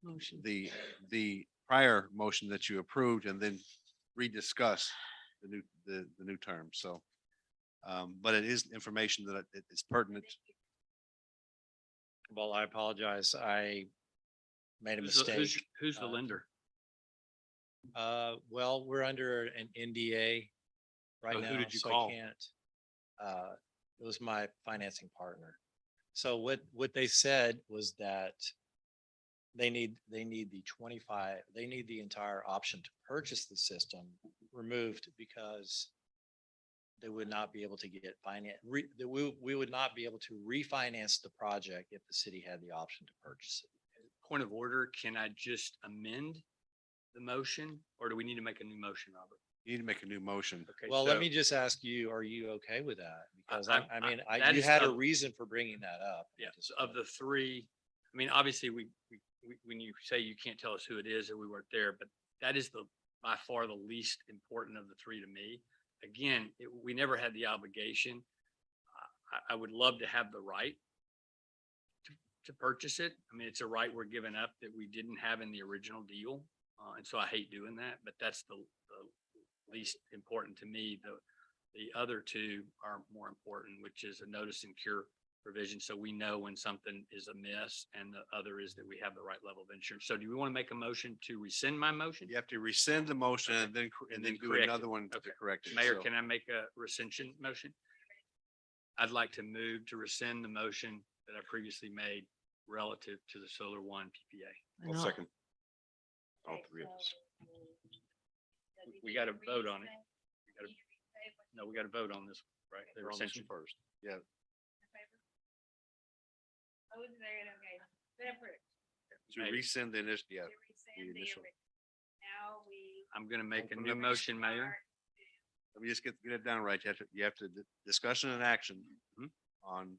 motion. the prior motion that you approved and then rediscuss the new term. So, but it is information that it's pertinent. Well, I apologize. I made a mistake. Who's the Uh, lender? Well, we're under an NDA right So now. who did you so call? I can't. It was my financing partner. So what they said was that they need the entire option to purchase the system removed because they would not be able to get we would not be able to refinance the project if the city had the option to purchase it. Point of order, can I just amend the motion or do we need to make a new motion, Robert? You need to make a new motion. Okay. Well, let so me just ask you, are you okay with that? Because I- that you is had a of- reason for bringing that up. Yeah, so of the three, I mean, obviously when you say you can't tell us who it is or we weren't there, but that is by far the least important of the three to me. Again, we never had the obligation. I would love to have the right to purchase it. I mean, it's a right we're giving up that we didn't have in the original deal. And so I hate doing that, but that's the least important to me. The other two are more important, which is a notice and cure provision. So we know when something is amiss, and the other is that we have the right level of insurance. So do we want to make a motion to rescind my motion? You have to rescind the motion and then, And then then do correct another it. one to Okay. correct it. Mayor, So- can I make a rescission motion? I'd like to move to rescind the motion that I previously made relative to the Solar One PPA. I'll second. All three of us. We got to vote on it. No, we got to vote on this, right? The We're on this rescission. one first. Yeah, to Maybe. rescind the initial, yeah. initial. Now we. I'm going to make a Open new up. motion, Mayor. Let me just get it down right. You have to discussion and action on,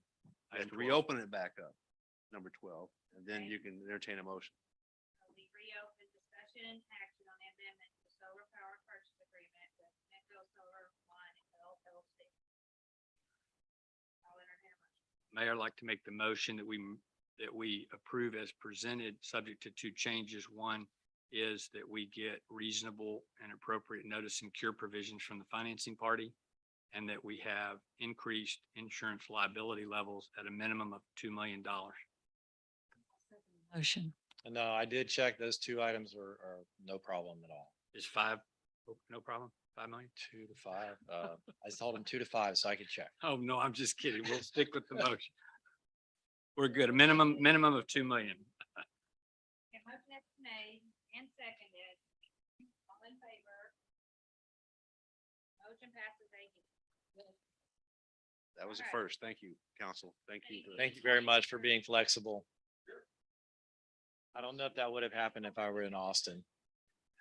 I have to 12. reopen it back up, number 12, and then you can entertain a motion. We reopen discussion and action on the amendment to solar power purchase agreement with Smithville Solar One LLC. I'll entertain a motion. Mayor, I'd like to make the motion that we approve as presented, subject to two changes. One is that we get reasonable and appropriate notice and cure provisions from the financing party, and that we have increased insurance liability levels at a minimum of $2 million. Motion. No, I did check. Those two items are no problem at all. Is five, no problem? 5 million? 2 to 5. I told them 2 to 5 so I could check. Oh, no, I'm just kidding. We'll stick with the motion. We're good. A minimum of 2 million. Okay, motion is made and seconded. All in favor? Motion passes 8. That was a All right. first. Thank you, council. Thank you. Thank you very much for being flexible. I don't know if that would have happened if I were in Austin.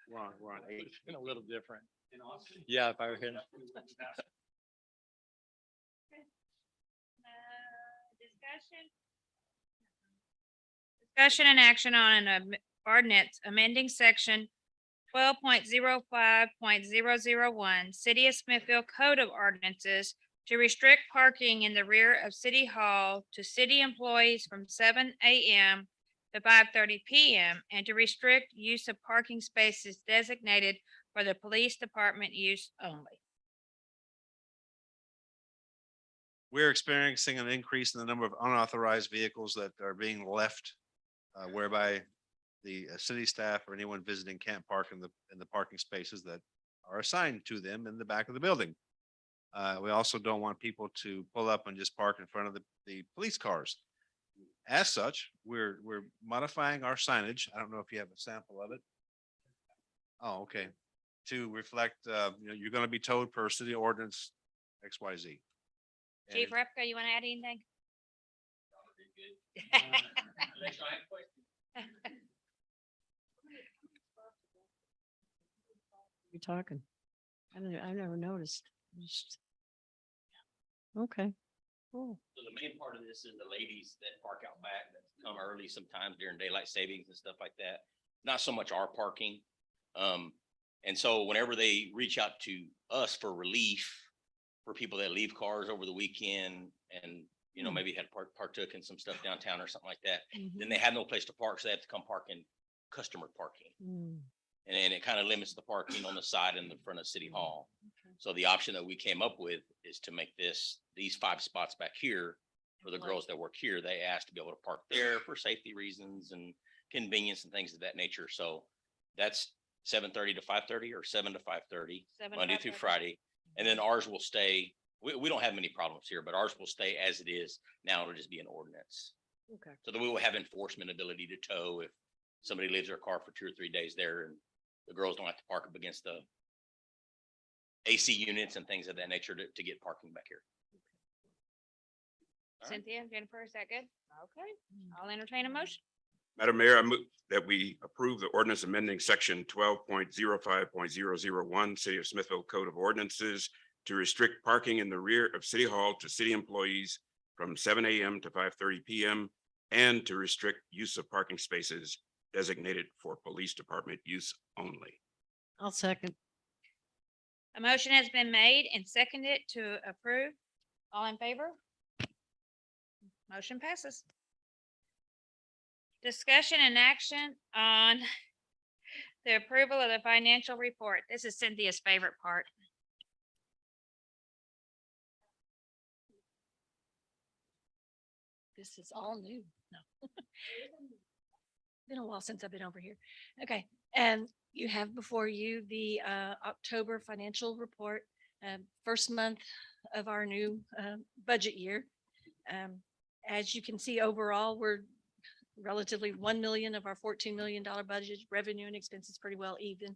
We're on 8. It's been a little different. Yeah, if I were in. Discussion and action on an ordinance amending section 12.05.001 City of Smithville Code of Ordinances to restrict parking in the rear of City Hall to city employees from 7 a.m. to 5:30 p.m. and to restrict use of parking spaces designated for the police department use only. We're experiencing an increase in the number of unauthorized vehicles that are being left, whereby the city staff or anyone visiting can't park in the parking spaces that are assigned to them in the back of the building. We also don't want people to pull up and just park in front of the police cars. As such, we're modifying our signage. I don't know if you have a sample of it. Oh, okay. To reflect, you're going to be towed per city ordinance XYZ. And Chief Repka, you want to add anything? You're talking. I've never noticed. Just- Okay, cool. So the main part of this is the ladies that park out back that come early sometimes during daylight savings and stuff like that. Not so much our parking. And so whenever they reach out to us for relief for people that leave cars over the weekend and, maybe had partook in some stuff downtown or something like that, then they have no place to park. So they have to come park in customer parking. Mm. And it kind of limits the parking on the side and the front of City Hall. So the option that we came up with is to make these 5 spots back here for the girls that work here. They asked to be able to park there for safety reasons and convenience and things of that nature. So that's 7:30 to 5:30 or 7 to 5:30, 7 to Monday through 5:30. Friday. And then ours will stay, we don't have many problems here, but ours will stay as it is. Now it'll just be an ordinance. Okay. So that we will have enforcement ability to tow if somebody leaves their car for 2 or 3 days there and the girls don't have to park up against the AC units and things of that nature to get parking back here. All right. Cynthia, Jennifer, is that good? Okay, I'll entertain a motion. Madam Mayor, I move that we approve the ordinance amending section 12.05.001 City of Smithville Code of Ordinances to restrict parking in the rear of City Hall to city employees from 7 a.m. to 5:30 p.m. and to restrict use of parking spaces designated for police department use only. I'll second. A motion has been made and seconded to approve. All in favor? Motion passes. Discussion and action on the approval of the financial report. This is Cynthia's favorite part. This is all new. No. Been a while since I've been over here. Okay, and you have before you the October financial report, first month of our new budget year. As you can see, overall, we're relatively 1 million of our $14 million budget, revenue and expenses pretty well even.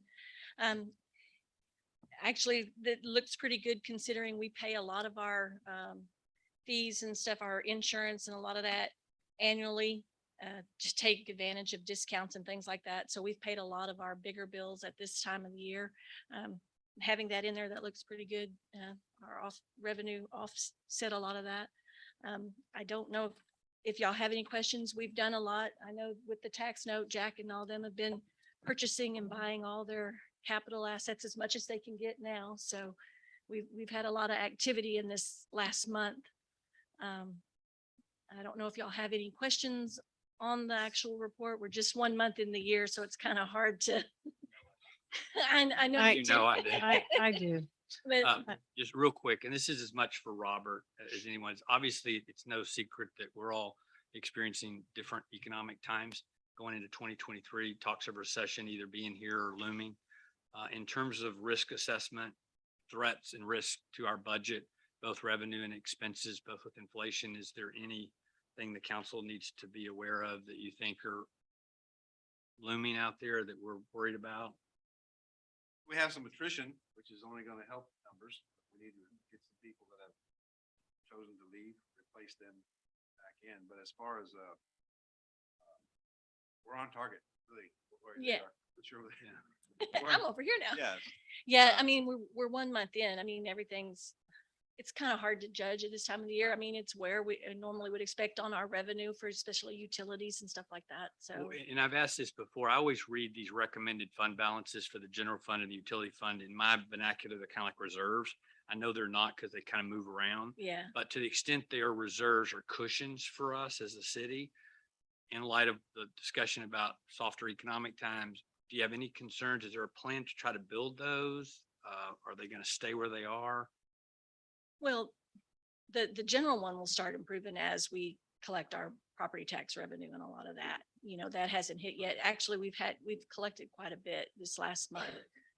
Actually, that looks pretty good considering we pay a lot of our fees and stuff, our insurance and a lot of that annually, to take advantage of discounts and things like that. So we've paid a lot of our bigger bills at this time of the year. Having that in there, that looks pretty good. Our revenue offset a lot of that. I don't know if y'all have any questions. We've done a lot. I know with the tax note, Jack and all them have been purchasing and buying all their capital assets as much as they can get now. So we've had a lot of activity in this last month. I don't know if y'all have any questions on the actual report. We're just 1 month in the year, so it's kind of hard to. I know. You know, I did. I do. But Just real quick, and this is as much for Robert as anyone's. Obviously, it's no secret that we're all experiencing different economic times going into 2023, talks of recession either being here or looming. In terms of risk assessment, threats and risk to our budget, both revenue and expenses, both with inflation, is there anything the council needs to be aware of that you think are looming out there that we're worried about? We have some attrition, which is only going to help numbers. We need to get some people that have chosen to leave, replace them back in. But as far as, we're on target, really. Yeah. What's your, I'm over here now. yes. Yeah, I mean, we're 1 month in. I mean, it's kind of hard to judge at this time of the year. I mean, it's where we normally would expect on our revenue for especially utilities and stuff like that. So, Well, and I've asked this before, I always read these recommended fund balances for the general fund and the utility fund. In my vernacular, they're kind of like reserves. I know they're not because they kind of move around, yeah. but to the extent they are reserves or cushions for us as a city, in light of the discussion about softer economic times, do you have any concerns? Is there a plan to try to build those? Are they going to stay where they are? Well, the general one will start improving as we collect our property tax revenue and a lot of that, that hasn't hit yet. Actually, we've collected quite a bit this last month.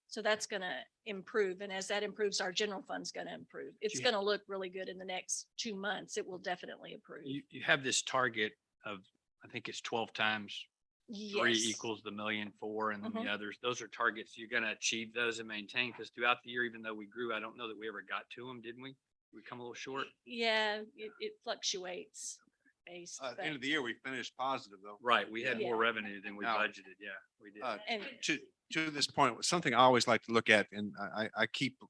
So that's going to improve. And as that improves, our general fund's going to improve. It's going to look really good in the next 2 months. It will definitely improve. You have this target of, I think it's 12 times 3 Yes. equals the 1,000,004, and then the Mhm. others. Those are targets you're going to achieve those and maintain, because throughout the year, even though we grew, I don't know that we ever got to them, didn't we? We come a little short. Yeah, it fluctuates based. At the end but- of the year, we finished positive though. Right, we had Yeah. more revenue than we Now- budgeted. Yeah, we did. And To this point, something I always like to look at, and I keep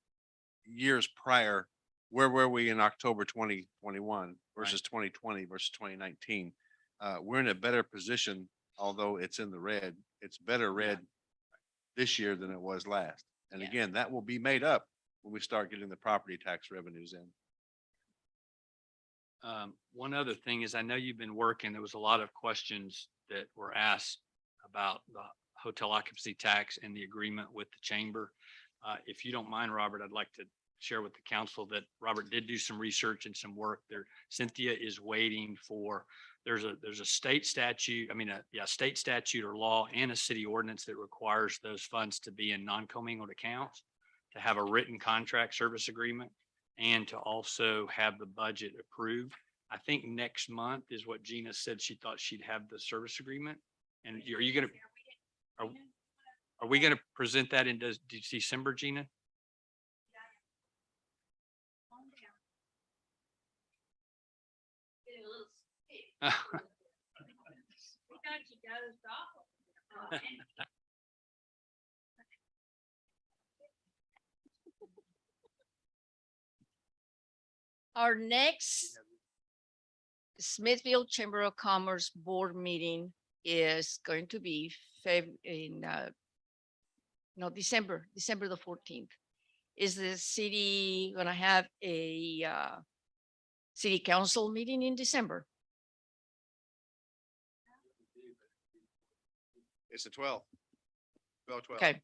years prior, where were we in October 2021 versus 2020 versus 2019? We're in a better position, although it's in the red. It's better red this year than it was last. And Yeah. again, that will be made up when we start getting the property tax revenues in. One other thing is, I know you've been working, there was a lot of questions that were asked about the hotel occupancy tax and the agreement with the chamber. If you don't mind, Robert, I'd like to share with the council that Robert did do some research and some work there. Cynthia is waiting for, there's a state statute, state statute or law and a city ordinance that requires those funds to be in non-commingled accounts, to have a written contract service agreement, and to also have the budget approved. I think next month is what Gina said. She thought she'd have the service agreement. And are you gonna, are we gonna present that in December, Gina? Our next Smithville Chamber of Commerce Board meeting is going to be December the 14th. Is the city gonna have a city council meeting in December? It's the 12th. 12. Okay.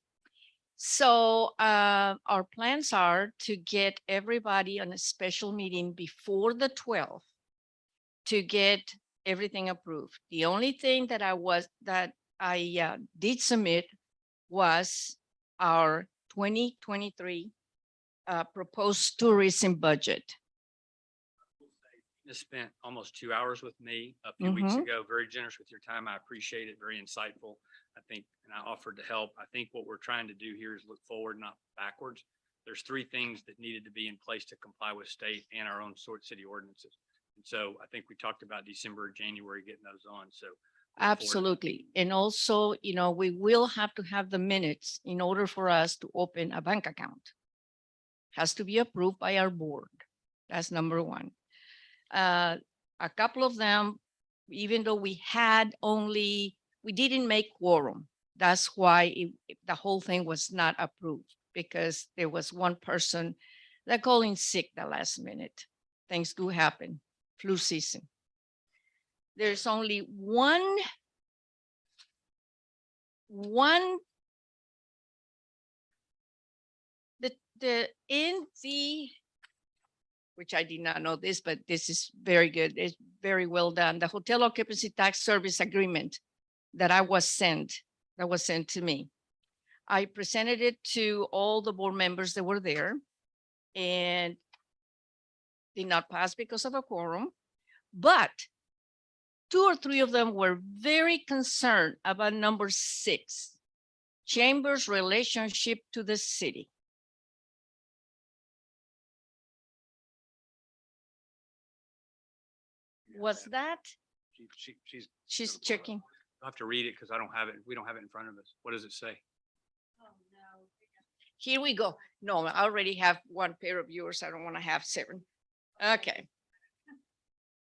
So our plans are to get everybody on a special meeting before the 12th to get everything approved. The only thing that I did submit was our 2023 proposed tourism budget. Just spent almost 2 hours with me a few weeks ago, very generous with your time. I appreciate it, very insightful. I think, and I offered to help. I think what we're trying to do here is look forward, not backwards. There's 3 things that needed to be in place to comply with state and our own city ordinances. And so I think we talked about December, January, getting those on. So Absolutely. And also, we will have to have the minutes in order for us to open a bank account. Has to be approved by our board. That's number 1. A couple of them, even though we didn't make quorum. That's why the whole thing was not approved, because there was one person that called in sick the last minute. Things do happen, flu season. There's only one which I did not know this, but this is very good. It's very well done. The hotel occupancy tax service agreement that was sent to me. I presented it to all the board members that were there and did not pass because of a quorum, but 2 or 3 of them were very concerned about number 6, chamber's relationship to the city. Was that? She's checking. I'll have to read it because I don't have it. We don't have it in front of us. What does it say? Here we go. No, I already have 1 pair of yours. I don't want to have 7. Okay.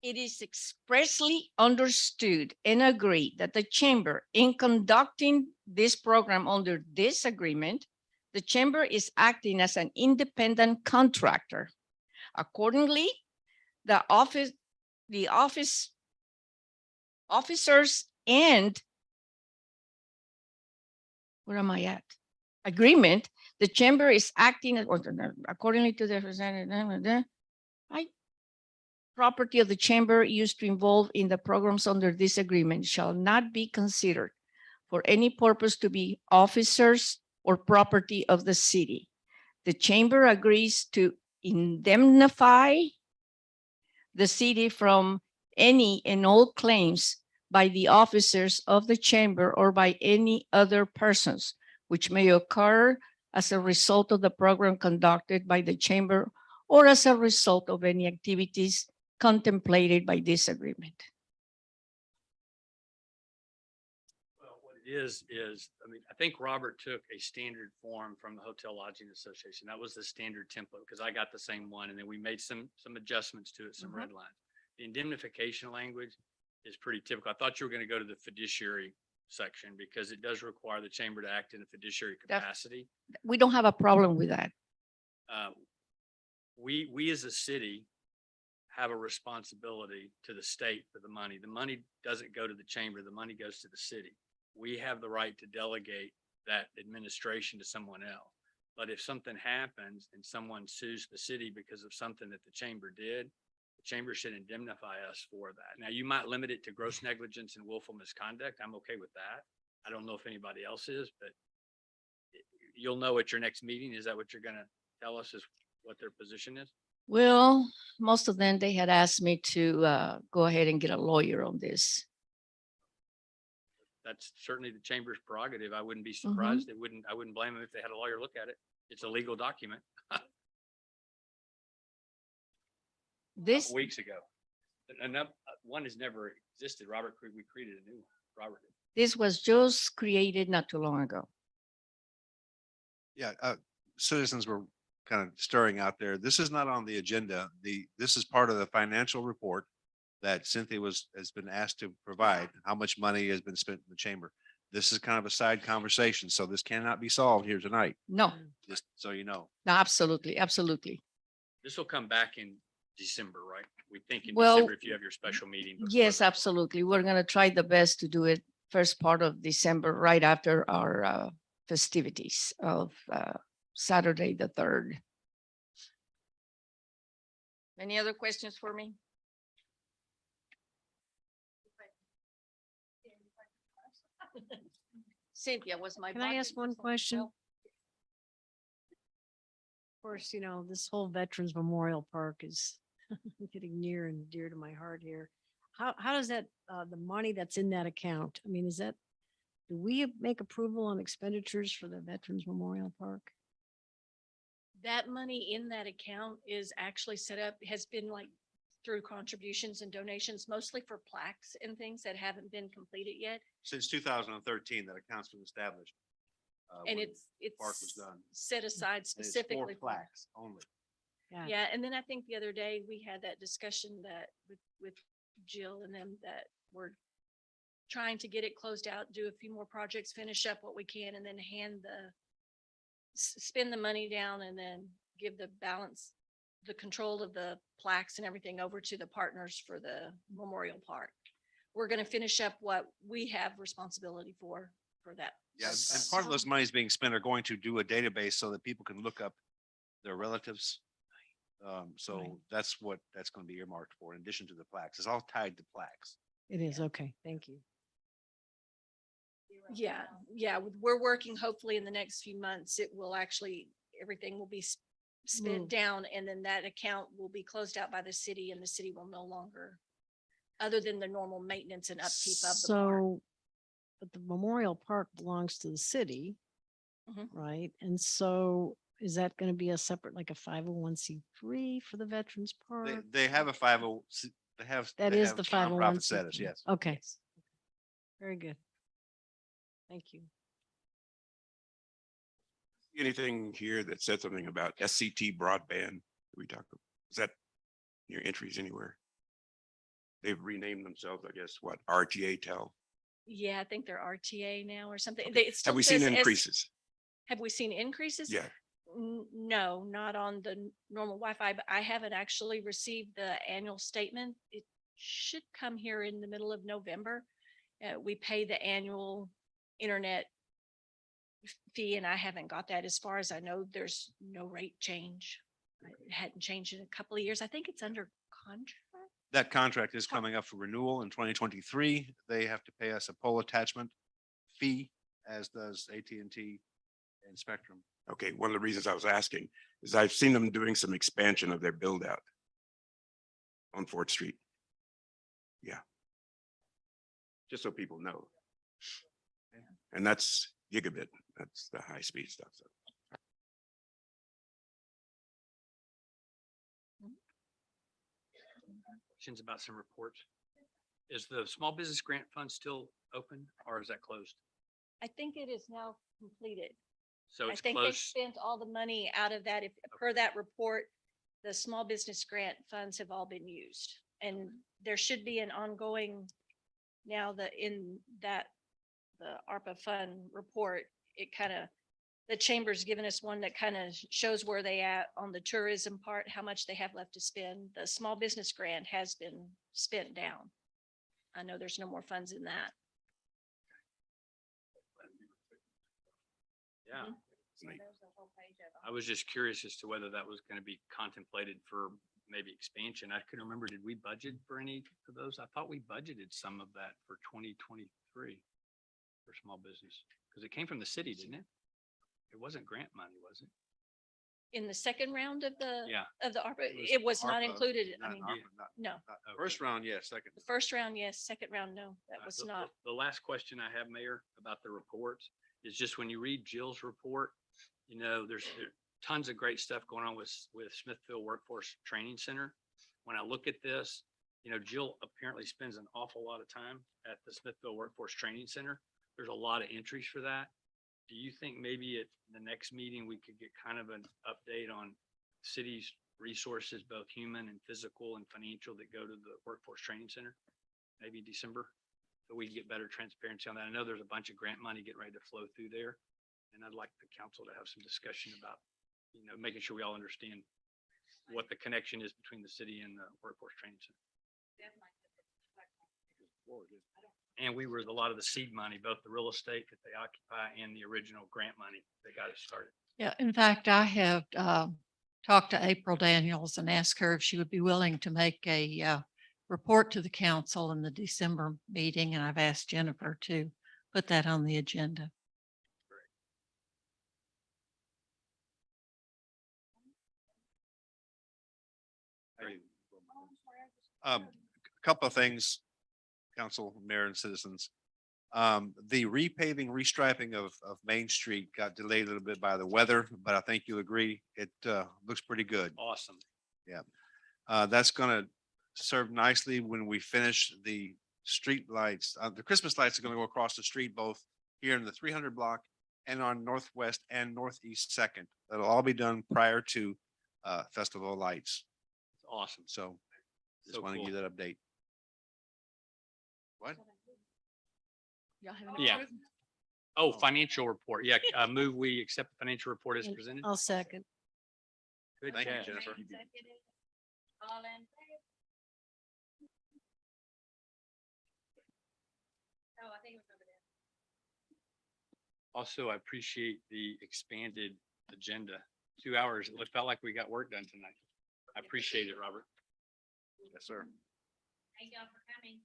It is expressly understood and agreed that the chamber, in conducting this program under this agreement, the chamber is acting as an independent contractor. Accordingly, the officers and where am I at? Agreement, the chamber is acting accordingly to the property of the chamber used to involve in the programs under this agreement shall not be considered for any purpose to be officers or property of the city. The chamber agrees to indemnify the city from any and all claims by the officers of the chamber or by any other persons which may occur as a result of the program conducted by the chamber or as a result of any activities contemplated by this agreement. Well, what it is, I think Robert took a standard form from the Hotel Lodging Association. That was the standard template because I got the same one. And then we made some adjustments to it, some red lines. The indemnification language is pretty typical. I thought you were going to go to the fiduciary section because it does require the chamber to act in a fiduciary capacity. We don't have a problem with that. We as a city have a responsibility to the state for the money. The money doesn't go to the chamber. The money goes to the city. we have the right to delegate that administration to someone else. But if something happens and someone sues the city because of something that the chamber did, the chamber should indemnify us for that. Now, you might limit it to gross negligence and willful misconduct. I'm okay with that. I don't know if anybody else is, but you'll know at your next meeting. Is that what you're gonna tell us is what their position is? Well, most of them, they had asked me to go ahead and get a lawyer on this. That's certainly the chamber's prerogative. I wouldn't be Mm-hmm. surprised. I wouldn't blame them if they had a lawyer look at it. It's a legal document. This, Weeks ago. And that one has never existed. We created a new one. Robert. this was just created not too long ago. Yeah, citizens were kind of stirring out there. This is not on the agenda. This is part of the financial report that Cynthia has been asked to provide, how much money has been spent in the chamber. This is kind of a side conversation, so this cannot be solved here tonight, No, just so you know. no, absolutely, absolutely. This will come back in December, right? We think in Well, December if you have your special meeting. before Yes, that. absolutely. We're gonna try the best to do it first part of December, right after our festivities of Saturday, the 3rd. Any other questions for me? Cynthia was my. Can I ask bucket one list. question? Well, Of course, this whole Veterans Memorial Park is getting near and dear to my heart here. How does that, the money that's in that account, I mean, do we make approval on expenditures for the Veterans Memorial Park? That money in that account is actually set up, has been like through contributions and donations, mostly for plaques and things that haven't been completed yet. Since 2013, that account's been established. And when it's park was done. set aside and it's for specifically. for- plaques only. Yeah, and then I think the other day we had that discussion that with Jill and them that we're trying to get it closed out, do a few more projects, finish up what we can, and then spend the money down and then give the balance, the control of the plaques and everything over to the partners for the Memorial Park. We're gonna finish up what we have responsibility for that. Yeah, and part of those monies being spent are going to do a database so that people can look up their relatives. So that's what that's going to be earmarked for in addition to the plaques. It's all tied to plaques. It is, okay, thank you. Yeah, we're working hopefully in the next few months, it will actually, everything will be spent Moved. down and then that account will be closed out by the city and the city will no longer, other than the normal maintenance and upkeep of the park. So, but the Memorial Park belongs to the city, Mhm. right? And so is that going to be a separate, like a 501c3 for the Veterans Park? They have a 50, they have. That they is have the nonprofit 501c3. status, yes. Okay. Very good. Thank you. Anything here that said something about SCT broadband? that We talked, is that your entries anywhere? They've renamed themselves, I guess, what, RTA Tel? Yeah, I think they're RTA now or something. Okay. It still Have we seen says S- increases? Have we seen increases? Yeah. No, not on the normal Wi-Fi, but I haven't actually received the annual statement. It should come here in the middle of November. We pay the annual internet fee and I haven't got that. As far as I know, there's no rate change. It hadn't changed in a couple of years. I think it's under contract. That contract is coming up for renewal in 2023. They have to pay us a pole attachment fee, as does AT&T and Spectrum. Okay, one of the reasons I was asking is I've seen them doing some expansion of their build out on 4th Street. Yeah. Just so people know. And that's gigabit. That's the high speed stuff. So Questions about some reports? Is the small business grant fund still open or is that closed? I think it is now completed. So I it's think they closed. spent all the money out of that. If per that report, the small business grant funds have all been used. And there should be an ongoing, now that in that, the ARPA fund report, it kind of, the chamber's given us one that kind of shows where they at on the tourism part, how much they have left to spend. The small business grant has been spent down. I know there's no more funds in that. Yeah. So Right. there's a whole page of them. I was just curious as to whether that was going to be contemplated for maybe expansion. I couldn't remember, did we budget for any of those? I thought we budgeted some of that for 2023 for small business, because it came from the city, didn't it? It wasn't grant money, was it? In the second round of the, Yeah. of the ARPA, was it was not ARPA, included. I not mean, ARPA, not- no, not- First round, yes, second. the first round, yes, second round, no, that was not. The last question I have, Mayor, about the reports is just when you read Jill's report, you know, there's tons of great stuff going on with Smithville Workforce Training Center. When I look at this, you know, Jill apparently spends an awful lot of time at the Smithville Workforce Training Center. There's a lot of entries for that. Do you think maybe at the next meeting, we could get kind of an update on city's resources, both human and physical and financial, that go to the Workforce Training Center? Maybe December, so we can get better transparency on that. I know there's a bunch of grant money getting ready to flow through there. And I'd like the council to have some discussion about, you know, making sure we all understand what the connection is between the city and the Workforce Training Center. And we were a lot of the seed money, both the real estate that they occupy and the original grant money that got us started. Yeah, in fact, I have talked to April Daniels and asked her if she would be willing to make a report to the council in the December meeting, and I've asked Jennifer to put that on the agenda. A couple of things, council, mayor and citizens. The repaving, restriping of Main Street got delayed a little bit by the weather, but I think you'll agree it looks pretty good. Awesome. That's gonna serve nicely when we finish the street lights. The Christmas lights are gonna go across the street, both here in the 300 block and on Northwest and Northeast Second. That'll all be done prior to Festival of Lights. It's awesome. So just So want to cool. give that update. What? Y'all have any Yeah. other- Oh, financial report. Yeah, move we accept the financial report as And presented. I'll second. Good Thank you, catch. Jennifer. All in favor? Oh, I think it was over there. Also, I appreciate the expanded agenda. 2 hours. It felt like we got work done tonight. I appreciate it, Robert. Yes, sir. Thank y'all for coming.